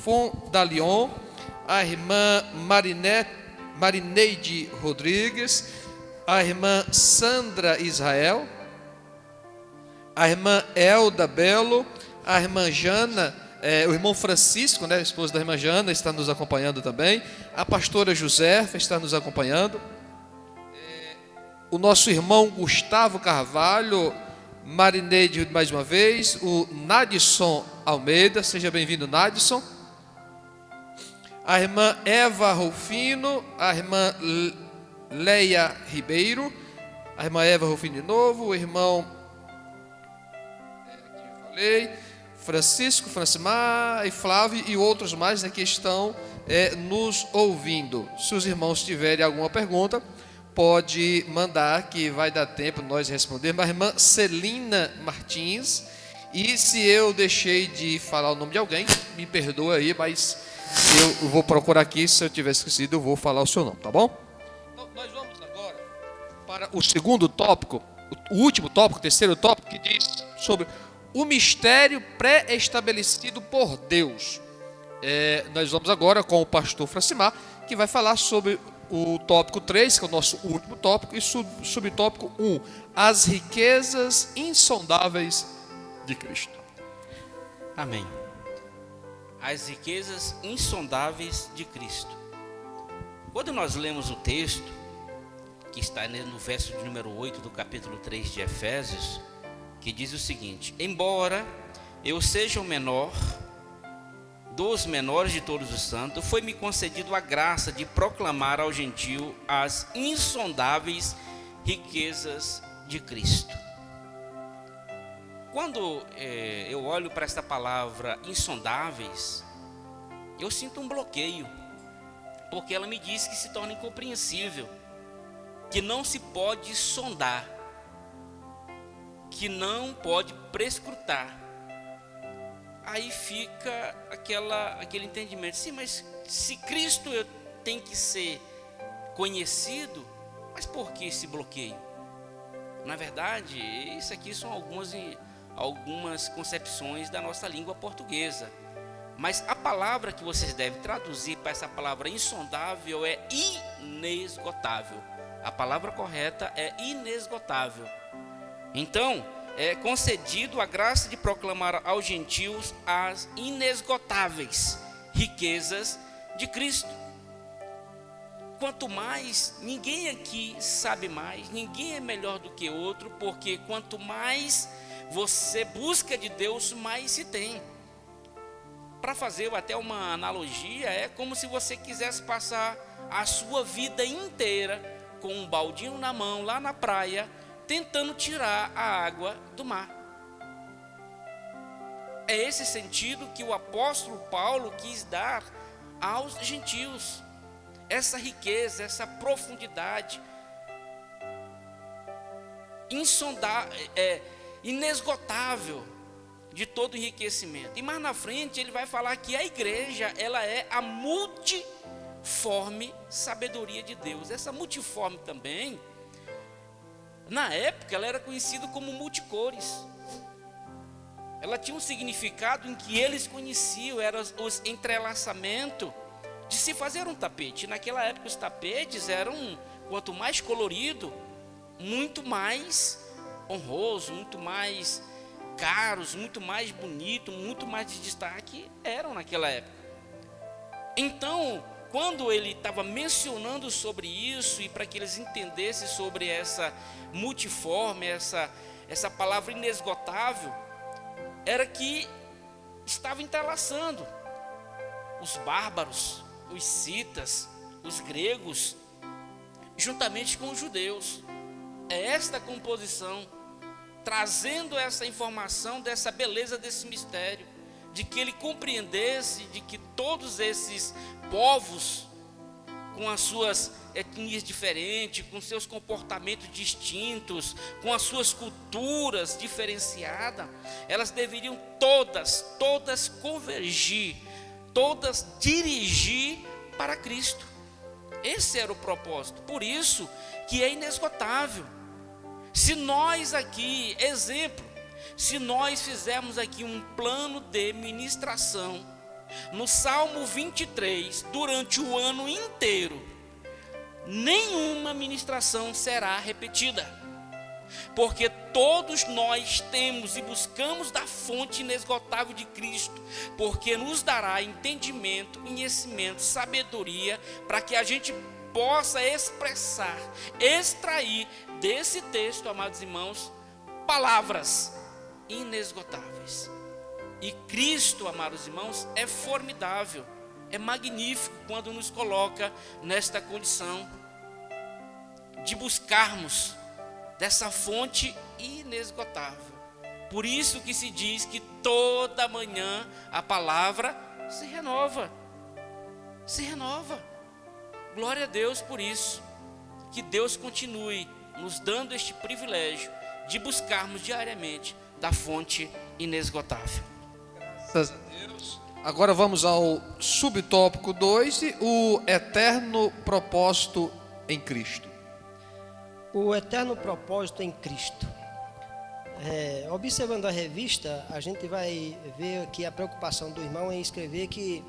Fondalion, a irmã Marineide Rodrigues, a irmã Sandra Israel, a irmã Elda Belo, a irmã Jana, o irmão Francisco, né, esposo da irmã Jana, está nos acompanhando também, a pastora Josefa está nos acompanhando, o nosso irmão Gustavo Carvalho, Marineide mais uma vez, o Nadson Almeida, seja bem-vindo, Nadson, a irmã Eva Rufino, a irmã Leia Ribeiro, a irmã Eva Rufino de novo, o irmão Francisco, Francimar e Flávio e outros mais, né, que estão nos ouvindo. Se os irmãos tiverem alguma pergunta, pode mandar, que vai dar tempo nós responder. A irmã Celina Martins, e se eu deixei de falar o nome de alguém, me perdoa aí, mas eu vou procurar aqui, se eu tiver esquecido eu vou falar o seu nome, tá bom? Então, nós vamos agora para o segundo tópico, o último tópico, o terceiro tópico, que diz sobre o mistério pré-estabelecido por Deus. Nós vamos agora com o pastor Francimar, que vai falar sobre o tópico 3, que é o nosso último tópico, e subtópico 1, as riquezas insondáveis de Cristo. Amém. As riquezas insondáveis de Cristo. Quando nós lemos o texto, que está no verso de número 8 do capítulo 3 de Efésios, que diz o seguinte: embora eu seja o menor dos menores de todos os santos, foi-me concedido a graça de proclamar ao gentio as insondáveis riquezas de Cristo. Quando eu olho para esta palavra insondáveis, eu sinto um bloqueio, porque ela me diz que se torna incompreensível, que não se pode sondar, que não pode prescrutar. Aí fica aquele entendimento, sim, mas se Cristo tem que ser conhecido, mas por que esse bloqueio? Na verdade, isso aqui são algumas concepções da nossa língua portuguesa, mas a palavra que vocês devem traduzir para essa palavra insondável é inesgotável. A palavra correta é inesgotável. Então, é concedido a graça de proclamar aos gentios as inesgotáveis riquezas de Cristo. Quanto mais, ninguém aqui sabe mais, ninguém é melhor do que outro, porque quanto mais você busca de Deus, mais se tem. Para fazer até uma analogia, é como se você quisesse passar a sua vida inteira com um baldinho na mão, lá na praia, tentando tirar a água do mar. É esse sentido que o apóstolo Paulo quis dar aos gentios. Essa riqueza, essa profundidade inesgotável de todo enriquecimento. E mais na frente ele vai falar que a igreja, ela é a multiforme sabedoria de Deus. Essa multiforme também, na época, ela era conhecida como multicores. Ela tinha um significado em que eles conheciam, era os entrelaçamentos de se fazer um tapete. Naquela época os tapetes eram, quanto mais colorido, muito mais honroso, muito mais caros, muito mais bonito, muito mais de destaque eram naquela época. Então, quando ele estava mencionando sobre isso, e para que eles entendessem sobre essa multiforme, essa palavra inesgotável, era que estava entrelaçando os bárbaros, os citas, os gregos, juntamente com os judeus. É esta composição, trazendo essa informação dessa beleza desse mistério, de que ele compreendesse de que todos esses povos, com as suas etnias diferentes, com seus comportamentos distintos, com as suas culturas diferenciadas, elas deveriam todas convergir, todas dirigir para Cristo. Esse era o propósito, por isso que é inesgotável. Se nós aqui, exemplo, se nós fizermos aqui um plano de ministração no Salmo 23, durante o ano inteiro, nenhuma ministração será repetida, porque todos nós temos e buscamos da fonte inesgotável de Cristo, porque nos dará entendimento, conhecimento, sabedoria, para que a gente possa expressar, extrair desse texto, amados irmãos, palavras inesgotáveis. E Cristo, amados irmãos, é formidável, é magnífico quando nos coloca nesta condição de buscarmos dessa fonte inesgotável. Por isso que se diz que toda manhã a palavra se renova. Se renova. Glória a Deus por isso. Que Deus continue nos dando este privilégio de buscarmos diariamente da fonte inesgotável. Graças a Deus. Agora vamos ao subtópico 2, o eterno propósito em Cristo. O eterno propósito em Cristo. Observando a revista, a gente vai ver que a preocupação do irmão em escrever que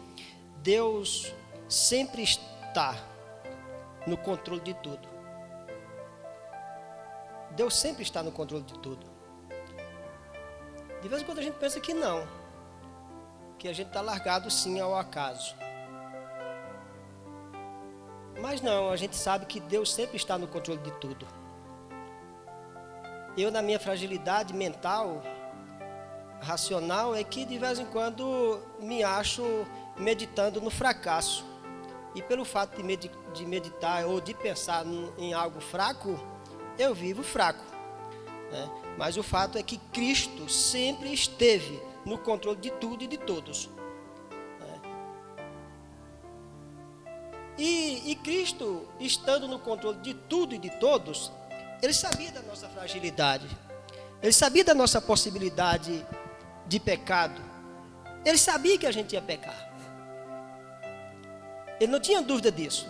Deus sempre está no controle de tudo. Deus sempre está no controle de tudo. De vez em quando a gente pensa que não, que a gente está largado sim ao acaso. Mas não, a gente sabe que Deus sempre está no controle de tudo. Eu, na minha fragilidade mental, racional, é que de vez em quando me acho meditando no fracasso. E pelo fato de meditar ou de pensar em algo fraco, eu vivo fraco, né? Mas o fato é que Cristo sempre esteve no controle de tudo e de todos, né? E Cristo, estando no controle de tudo e de todos, Ele sabia da nossa fragilidade, Ele sabia da nossa possibilidade de pecado, Ele sabia que a gente ia pecar. Ele não tinha dúvida disso.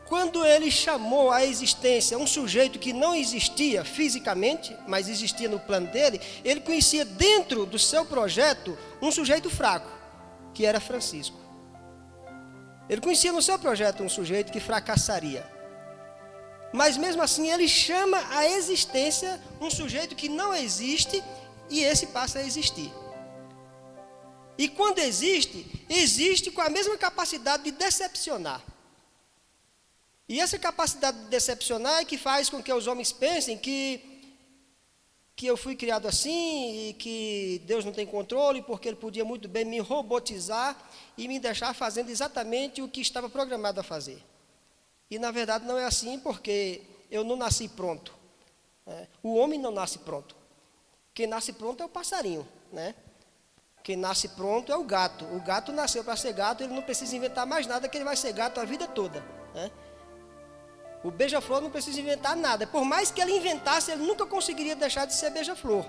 Quando Ele chamou à existência um sujeito que não existia fisicamente, mas existia no plano dele, Ele conhecia dentro do seu projeto um sujeito fraco, que era Francisco. Ele conhecia no seu projeto um sujeito que fracassaria. Mas mesmo assim Ele chama à existência um sujeito que não existe e esse passa a existir. E quando existe, existe com a mesma capacidade de decepcionar. E essa capacidade de decepcionar é que faz com que os homens pensem que eu fui criado assim e que Deus não tem controle, porque Ele podia muito bem me robotizar e me deixar fazendo exatamente o que estava programado a fazer. E na verdade não é assim, porque eu não nasci pronto, né? O homem não nasce pronto. Quem nasce pronto é o passarinho, né? Quem nasce pronto é o gato. O gato nasceu para ser gato, ele não precisa inventar mais nada, que ele vai ser gato a vida toda, né? O beija-flor não precisa inventar nada. Por mais que ele inventasse, ele nunca conseguiria deixar de ser beija-flor.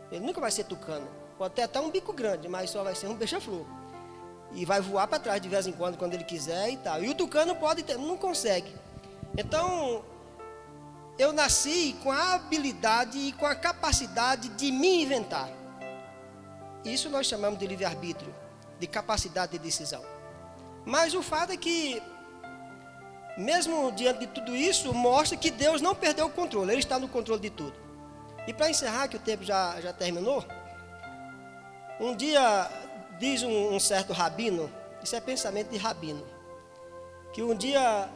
Ele nunca vai ser tucano. Pode ter até um bico grande, mas só vai ser um beija-flor. E vai voar para trás de vez em quando ele quiser e tal. E o tucano pode ter, não consegue. Então, eu nasci com a habilidade e com a capacidade de me inventar. Isso nós chamamos de livre-arbítrio, de capacidade de decisão. Mas o fato é que, mesmo diante de tudo isso, mostra que Deus não perdeu o controle, Ele está no controle de tudo. E para encerrar, que o tempo já terminou, um dia diz um certo rabino, isso é pensamento de rabino, que um dia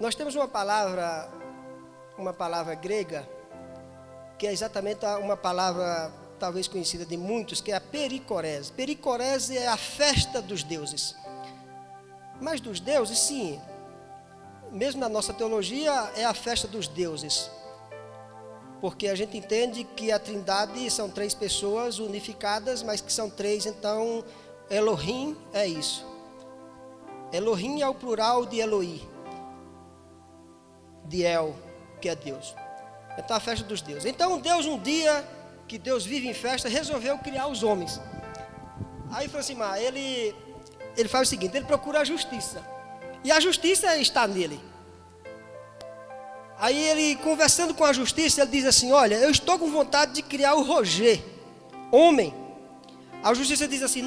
nós temos uma palavra grega, que é exatamente uma palavra talvez conhecida de muitos, que é a pericorese. Pericorese é a festa dos deuses. Mas dos deuses, sim, mesmo na nossa teologia, é a festa dos deuses. Porque a gente entende que a Trindade são 3 pessoas unificadas, mas que são 3, então Elohim é isso. Elohim é o plural de Eloí, de El, que é Deus. Então a festa dos deuses. Então Deus, um dia que Deus vive em festa, resolveu criar os homens. Aí Francimar, ele faz o seguinte, ele procura a justiça. E a justiça está nele. Aí ele, conversando com a justiça, ele diz assim, olha, eu estou com vontade de criar o Roger, homem. A justiça diz assim,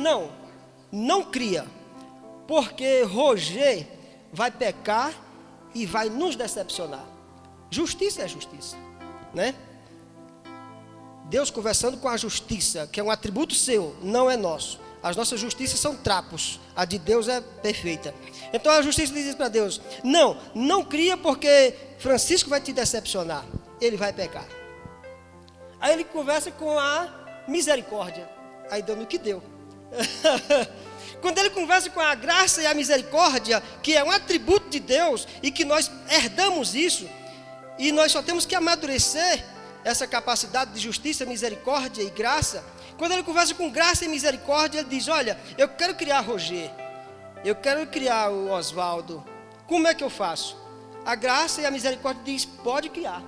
não cria, porque Roger vai pecar e vai nos decepcionar. Justiça é justiça, né? Deus conversando com a justiça, que é um atributo seu, não é nosso. As nossas justiças são trapos, a de Deus é perfeita. Então a justiça diz para Deus, não cria porque Francisco vai te decepcionar, ele vai pecar. Aí ele conversa com a misericórdia, aí deu no que deu. Quando ele conversa com a graça e a misericórdia, que é um atributo de Deus, e que nós herdamos isso, e nós só temos que amadurecer essa capacidade de justiça, misericórdia e graça. Quando ele conversa com graça e misericórdia, ele diz, olha, eu quero criar Roger, eu quero criar o Oswaldo, como é que eu faço? A graça e a misericórdia diz, pode criar.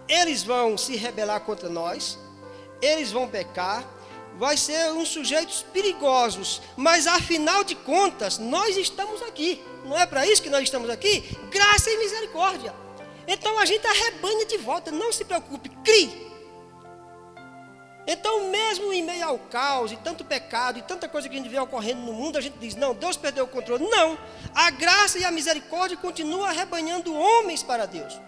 Eles vão se rebelar contra nós, eles vão pecar, vai ser uns sujeitos perigosos, mas afinal de contas, nós estamos aqui, não é para isso que nós estamos aqui? Graça e misericórdia. Então a gente arrebanha de volta, não se preocupe, crie. Então mesmo em meio ao caos e tanto pecado e tanta coisa que a gente vê ocorrendo no mundo, a gente diz, não, Deus perdeu o controle. Não, a graça e a misericórdia continuam arrebanhando homens para Deus.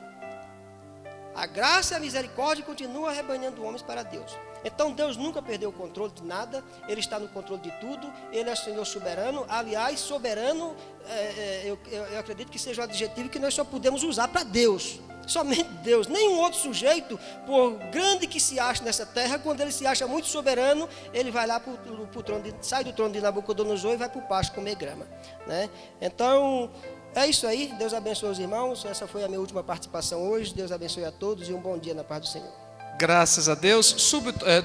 A graça e a misericórdia continuam arrebanhando homens para Deus. Então Deus nunca perdeu o controle de nada, Ele está no controle de tudo, Ele é Senhor soberano. Aliás, soberano, eu acredito que seja um adjetivo que nós só podemos usar para Deus. Somente Deus, nenhum outro sujeito, por grande que se ache nessa terra, quando ele se acha muito soberano, ele vai lá para o trono, sai do trono de Nabucodonosor e vai para o pasto comer grama, né? Então, é isso aí, Deus abençoe os irmãos, essa foi a minha última participação hoje, Deus abençoe a todos e um bom dia na paz do Senhor. Graças a Deus.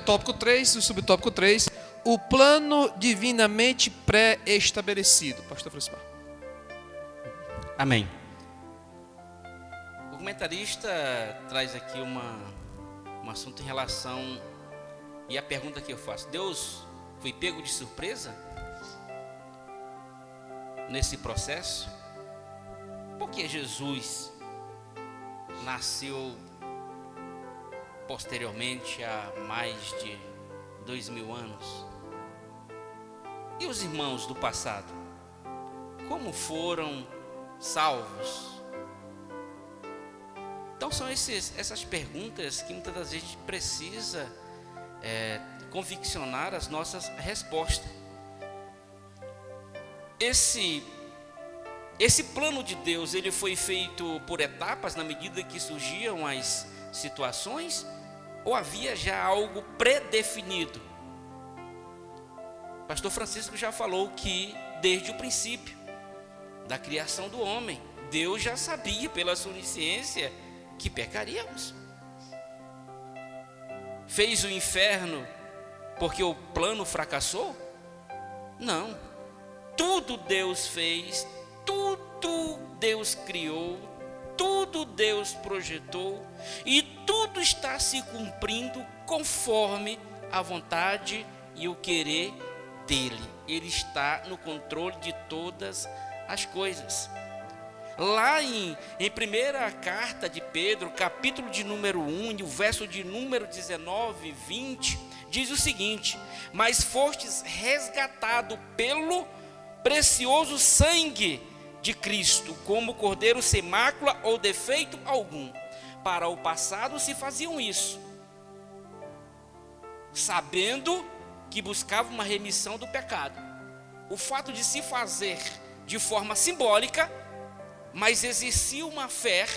Tópico 3, o subtópico 3, o plano divinamente pré-estabelecido. Pastor Francisco. Amém. O comentarista traz aqui um assunto em relação, e a pergunta que eu faço, Deus foi pego de surpresa nesse processo? Por que Jesus nasceu posteriormente há mais de 2000 anos? E os irmãos do passado, como foram salvos? Então são essas perguntas que muitas das vezes a gente precisa conviccionar as nossas respostas. Esse plano de Deus, ele foi feito por etapas na medida que surgiam as situações, ou havia já algo predefinido? Pastor Francisco já falou que desde o princípio da criação do homem, Deus já sabia pela sua onisciência que pecaríamos. Fez o inferno porque o plano fracassou? Não. Tudo Deus fez, tudo Deus criou, tudo Deus projetou, e tudo está se cumprindo conforme a vontade e o querer dele. Ele está no controle de todas as coisas. Lá em primeira carta de Pedro, capítulo de número 1, e o verso de número 19 e 20, diz o seguinte: mas fostes resgatado pelo precioso sangue de Cristo, como cordeiro sem mácula ou defeito algum. Para o passado se faziam isso, sabendo que buscavam uma remissão do pecado. O fato de se fazer de forma simbólica, mas exercia uma fé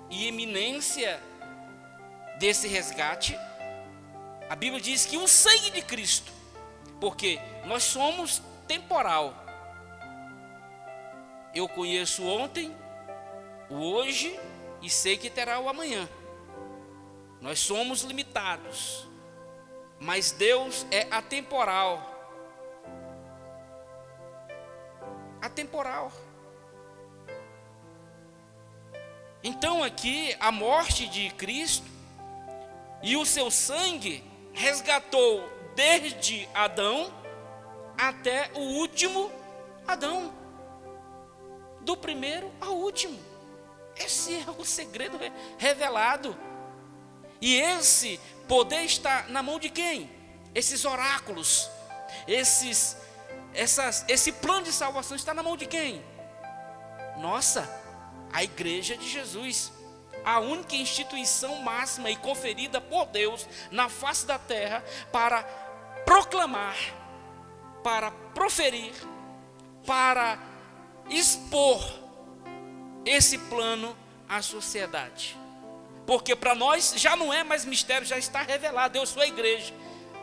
e eminência desse resgate. A Bíblia diz que o sangue de Cristo, porque nós somos temporal. Eu conheço ontem, o hoje e sei que terá o amanhã. Nós somos limitados, mas Deus é atemporal. atemporal. Então aqui a morte de Cristo e o seu sangue resgatou desde Adão até o último Adão, do primeiro ao último. Esse é o segredo revelado. E esse poder está na mão de quem? Esses oráculos, esse plano de salvação está na mão de quem? Nossa, a igreja de Jesus, a única instituição máxima e conferida por Deus na face da terra para proclamar, para proferir, para expor esse plano à sociedade. Porque para nós já não é mais mistério, já está revelado, eu sou a igreja.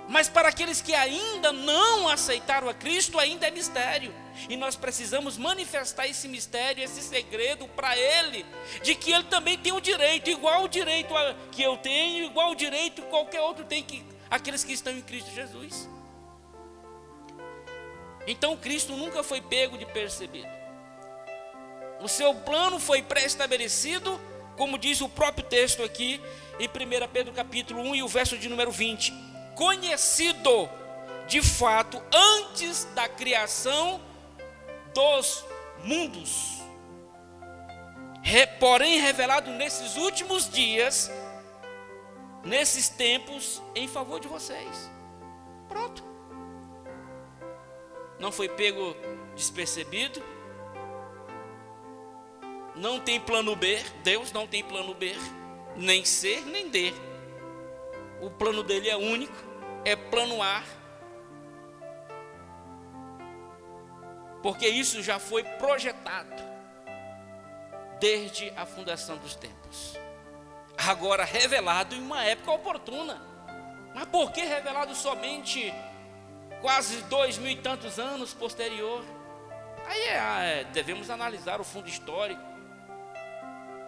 Mas para aqueles que ainda não aceitaram a Cristo, ainda é mistério. E nós precisamos manifestar esse mistério, esse segredo para Ele, de que Ele também tem o direito, igual o direito que eu tenho, igual o direito que qualquer outro tem, aqueles que estão em Cristo Jesus. Então Cristo nunca foi pego de percebido. O seu plano foi pré-estabelecido, como diz o próprio texto aqui, em 1 Pedro capítulo 1 e o verso de número 20. Conhecido, de fato, antes da criação dos mundos. Porém, revelado nesses últimos dias, nesses tempos, em favor de vocês. Pronto. Não foi pego despercebido. Não tem plano B. Deus não tem plano B. Nem C, nem D. O plano dele é único. É plano A. Porque isso já foi projetado desde a fundação dos tempos. Agora revelado em uma época oportuna. Mas por que revelado somente quase 2000 e tantos anos posterior? Aí devemos analisar o fundo histórico,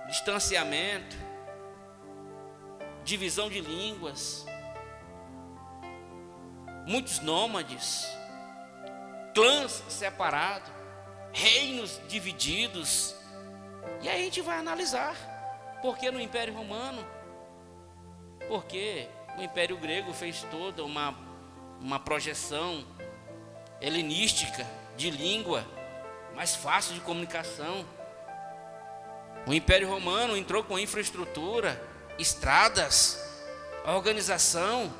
distanciamento, divisão de línguas, muitos nômades, clãs separados, reinos divididos. E aí a gente vai analisar por que no Império Romano, porque o Império Grego fez toda uma projeção helenística de língua, mais fácil de comunicação. O Império Romano entrou com infraestrutura, estradas, organização,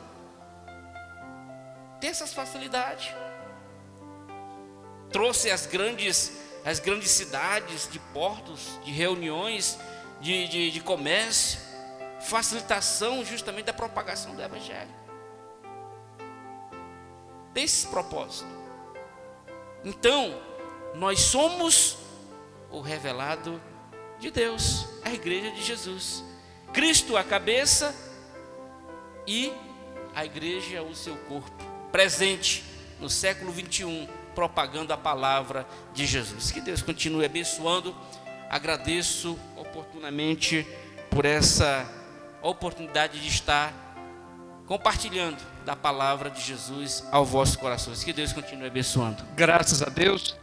tem essas facilidades. Trouxe as grandes cidades de portos, de reuniões, de comércio, facilitação justamente da propagação do Evangelho. Tem esse propósito. Então, nós somos o revelado de Deus, a igreja de Jesus. Cristo a cabeça e a igreja o seu corpo, presente no século 21, propagando a palavra de Jesus. Que Deus continue abençoando. Agradeço oportunamente por essa oportunidade de estar compartilhando da palavra de Jesus aos vossos corações. Que Deus continue abençoando. Graças a Deus.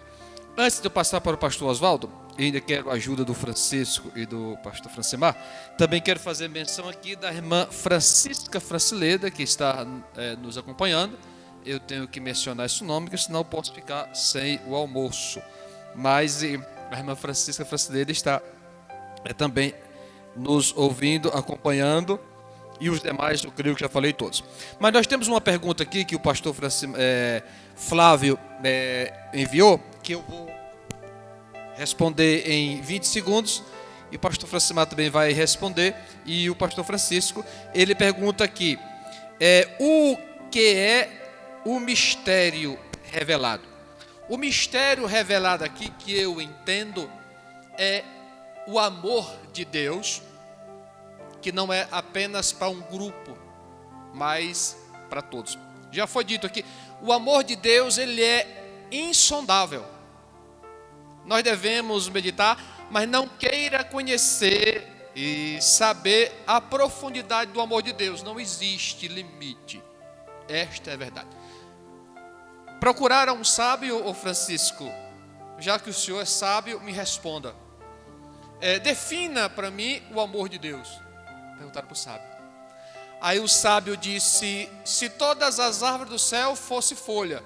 Antes de eu passar para o pastor Oswaldo, eu ainda quero a ajuda do Francisco e do pastor Francimar. Também quero fazer menção aqui da irmã Francisca Francileda, que está nos acompanhando. Eu tenho que mencionar esse nome, porque senão eu posso ficar sem o almoço. Mas a irmã Francisca Francileda está também nos ouvindo, acompanhando. E os demais, eu creio que já falei todos. Mas nós temos uma pergunta aqui que o pastor Flávio enviou, que eu vou responder em 20 segundos. E o pastor Francimar também vai responder. E o pastor Francisco, ele pergunta aqui, o que é o mistério revelado? O mistério revelado aqui, que eu entendo, é o amor de Deus, que não é apenas para um grupo, mas para todos. Já foi dito aqui, o amor de Deus, ele é insondável. Nós devemos meditar, mas não queira conhecer e saber a profundidade do amor de Deus. Não existe limite. Esta é a verdade. Procuraram um sábio, ô Francisco, já que o senhor é sábio, me responda. Defina para mim o amor de Deus. Perguntaram para o sábio. Aí o sábio disse: se todas as árvores do céu fossem folha,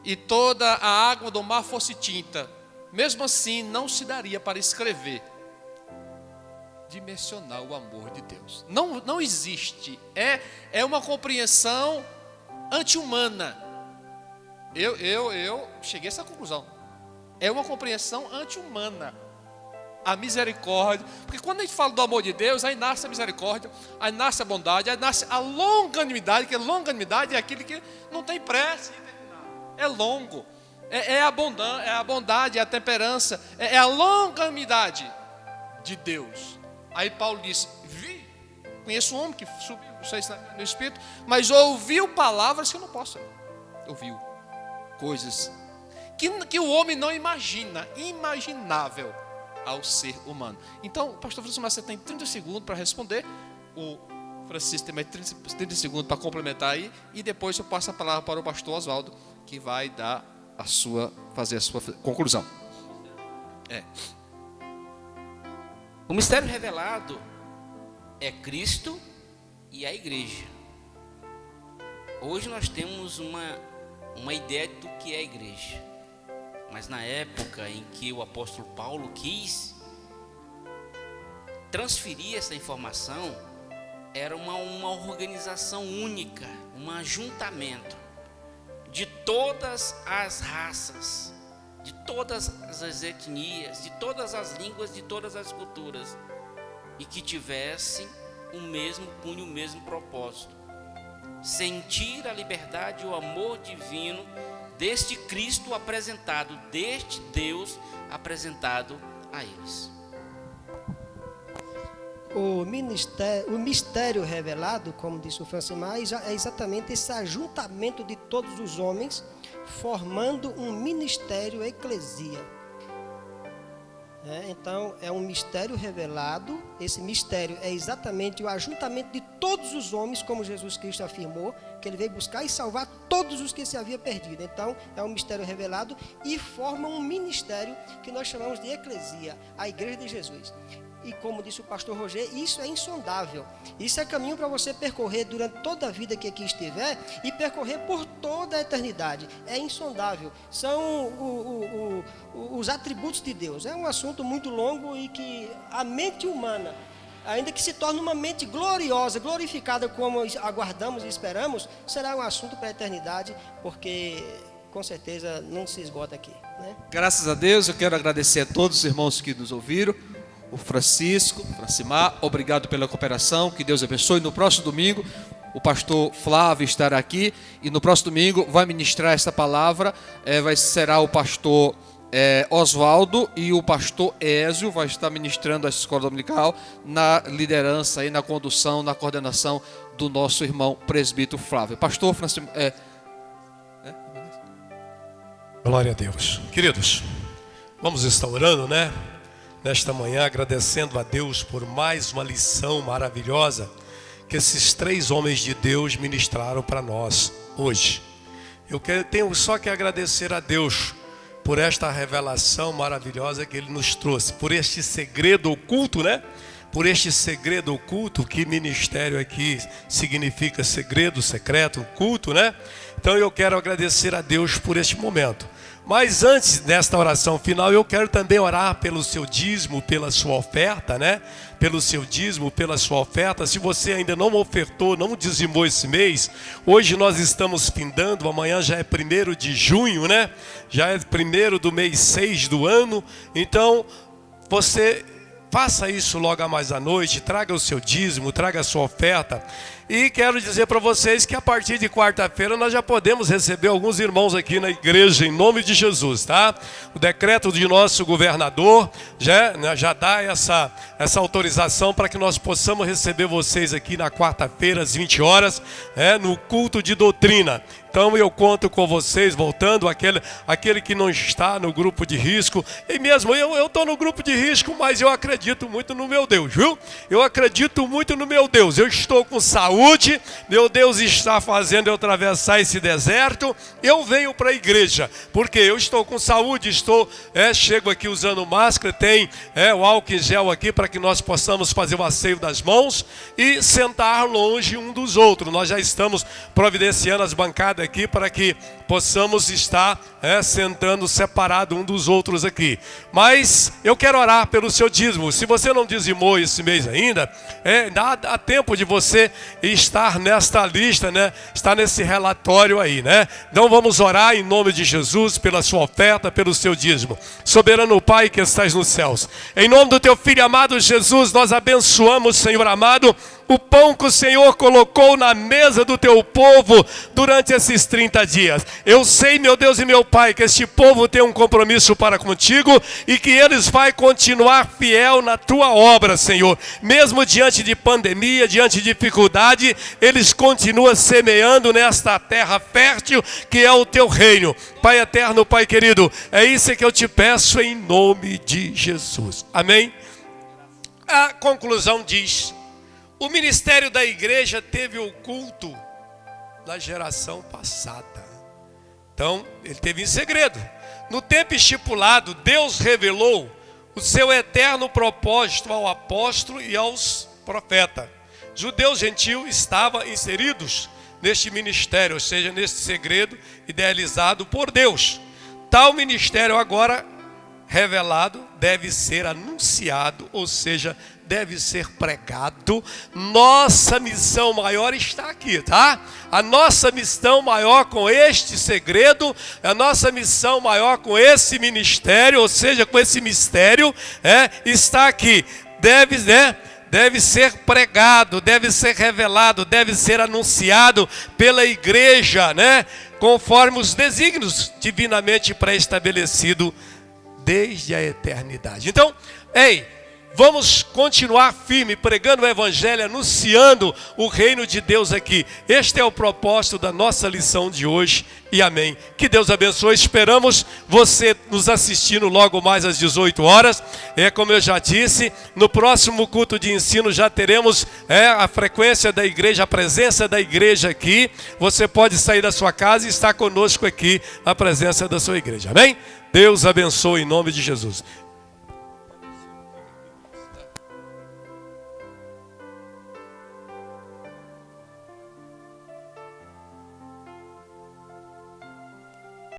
e toda a água do mar fosse tinta, mesmo assim não se daria para escrever, dimensionar o amor de Deus. Não existe. É uma compreensão anti-humana. Eu cheguei a essa conclusão. É uma compreensão anti-humana. A misericórdia, porque quando a gente fala do amor de Deus, aí nasce a misericórdia, aí nasce a bondade, aí nasce a longanimidade, que a longanimidade é aquele que não tem pressa em terminar, é longo, é a bondade, é a temperança, é a longanimidade de Deus. Aí Paulo diz: conheço um homem que subiu, não sei se no Espírito, mas ouviu palavras que eu não posso. Ouviu coisas que o homem não imagina, imaginável ao ser humano. Então, pastor Francisco, você tem 30 segundos para responder. O Francisco tem mais 30 segundos para complementar aí. E depois eu passo a palavra para o pastor Oswaldo, que vai fazer a sua conclusão. O mistério revelado é Cristo e a igreja. Hoje nós temos uma ideia do que é a igreja. Mas na época em que o apóstolo Paulo quis transferir essa informação, era uma organização única, um ajuntamento de todas as raças, de todas as etnias, de todas as línguas, de todas as culturas, e que tivessem o mesmo cunho, o mesmo propósito: sentir a liberdade e o amor divino deste Cristo apresentado, deste Deus apresentado a eles. O mistério revelado, como disse o Francimar, é exatamente esse ajuntamento de todos os homens, formando um ministério eclesia. Então, é um mistério revelado. Esse mistério é exatamente o ajuntamento de todos os homens, como Jesus Cristo afirmou, que ele veio buscar e salvar todos os que se havia perdido. Então, é um mistério revelado e forma um ministério que nós chamamos de eclesia, a igreja de Jesus. E como disse o pastor Roger, isso é insondável. Isso é caminho para você percorrer durante toda a vida que aqui estiver e percorrer por toda a eternidade. É insondável. São os atributos de Deus. É um assunto muito longo e que a mente humana, ainda que se torne uma mente gloriosa, glorificada como aguardamos e esperamos, será um assunto para a eternidade, porque com certeza não se esgota aqui, né? Graças a Deus, eu quero agradecer a todos os irmãos que nos ouviram. O Francisco, Francimar, obrigado pela cooperação, que Deus abençoe. No próximo domingo, o pastor Flávio estará aqui, e no próximo domingo vai ministrar esta palavra, será o pastor Oswaldo, e o pastor Ézio vai estar ministrando a escola dominical na liderança e na condução, na coordenação do nosso irmão presbítero Flávio. Pastor Francisco. Glória a Deus. Queridos, vamos estar orando, né? Nesta manhã, agradecendo a Deus por mais uma lição maravilhosa que esses três homens de Deus ministraram para nós hoje. Tenho só que agradecer a Deus por esta revelação maravilhosa que Ele nos trouxe, por este segredo oculto, né? Por este segredo oculto, que ministério aqui significa segredo, secreto, oculto, né? Então eu quero agradecer a Deus por este momento. Mas antes desta oração final, eu quero também orar pelo seu dízimo, pela sua oferta, né? Pelo seu dízimo, pela sua oferta. Se você ainda não ofertou, não dizimou esse mês, hoje nós estamos findando, amanhã já é 1º de junho, né? Já é 1º do mês 6 do ano. Então, você faça isso logo a mais à noite, traga o seu dízimo, traga a sua oferta. E quero dizer para vocês que a partir de quarta-feira nós já podemos receber alguns irmãos aqui na igreja, em nome de Jesus, tá? O decreto de nosso governador já dá essa autorização para que nós possamos receber vocês aqui na quarta-feira, às 20 horas, no culto de doutrina. Então eu conto com vocês, voltando, aquele que não está no grupo de risco. E mesmo eu estou no grupo de risco, mas eu acredito acredito muito no meu Deus, viu? Eu acredito muito no meu Deus. Eu estou com saúde, meu Deus está fazendo eu atravessar esse deserto. Eu venho para a igreja, porque eu estou com saúde, chego aqui usando máscara, tem o álcool em gel aqui para que nós possamos fazer o asseio das mãos e sentar longe um dos outros. Nós já estamos providenciando as bancadas aqui para que possamos estar sentando separado um dos outros aqui. Mas eu quero orar pelo seu dízimo. Se você não dizimou esse mês ainda, dá tempo de você estar nesta lista, né? Estar nesse relatório aí, né? Então vamos orar em nome de Jesus pela sua oferta, pelo seu dízimo. Soberano Pai que estás nos céus, em nome do teu Filho amado Jesus, nós abençoamos, Senhor amado, o pão que o Senhor colocou na mesa do teu povo durante esses 30 dias. Eu sei, meu Deus e meu Pai, que este povo tem um compromisso para contigo e que eles vão continuar fiel na tua obra, Senhor. Mesmo diante de pandemia, diante de dificuldade, eles continuam semeando nesta terra fértil que é o teu reino. Pai eterno, Pai querido, é isso que eu te peço em nome de Jesus. Amém? A conclusão diz: o ministério da igreja teve o culto da geração passada. Então, ele teve em segredo. No tempo estipulado, Deus revelou o seu eterno propósito ao apóstolo e aos profetas. Judeus e gentios estavam inseridos neste ministério, ou seja, neste segredo idealizado por Deus. Tal ministério agora revelado deve ser anunciado, ou seja, deve ser pregado. Nossa missão maior está aqui, tá? A nossa missão maior com este segredo, a nossa missão maior com esse ministério, ou seja, com esse mistério, está aqui. Deve ser pregado, deve ser revelado, deve ser anunciado pela igreja, né? Conforme os desígnios divinamente pré-estabelecidos desde a eternidade. Então, vamos continuar firme, pregando o evangelho, anunciando o reino de Deus aqui. Este é o propósito da nossa lição de hoje. E amém. Que Deus abençoe. Esperamos você nos assistindo logo mais às 18 horas. Como eu já disse, no próximo culto de ensino já teremos a frequência da igreja, a presença da igreja aqui. Você pode sair da sua casa e estar conosco aqui na presença da sua igreja. Amém? Deus abençoe em nome de Jesus.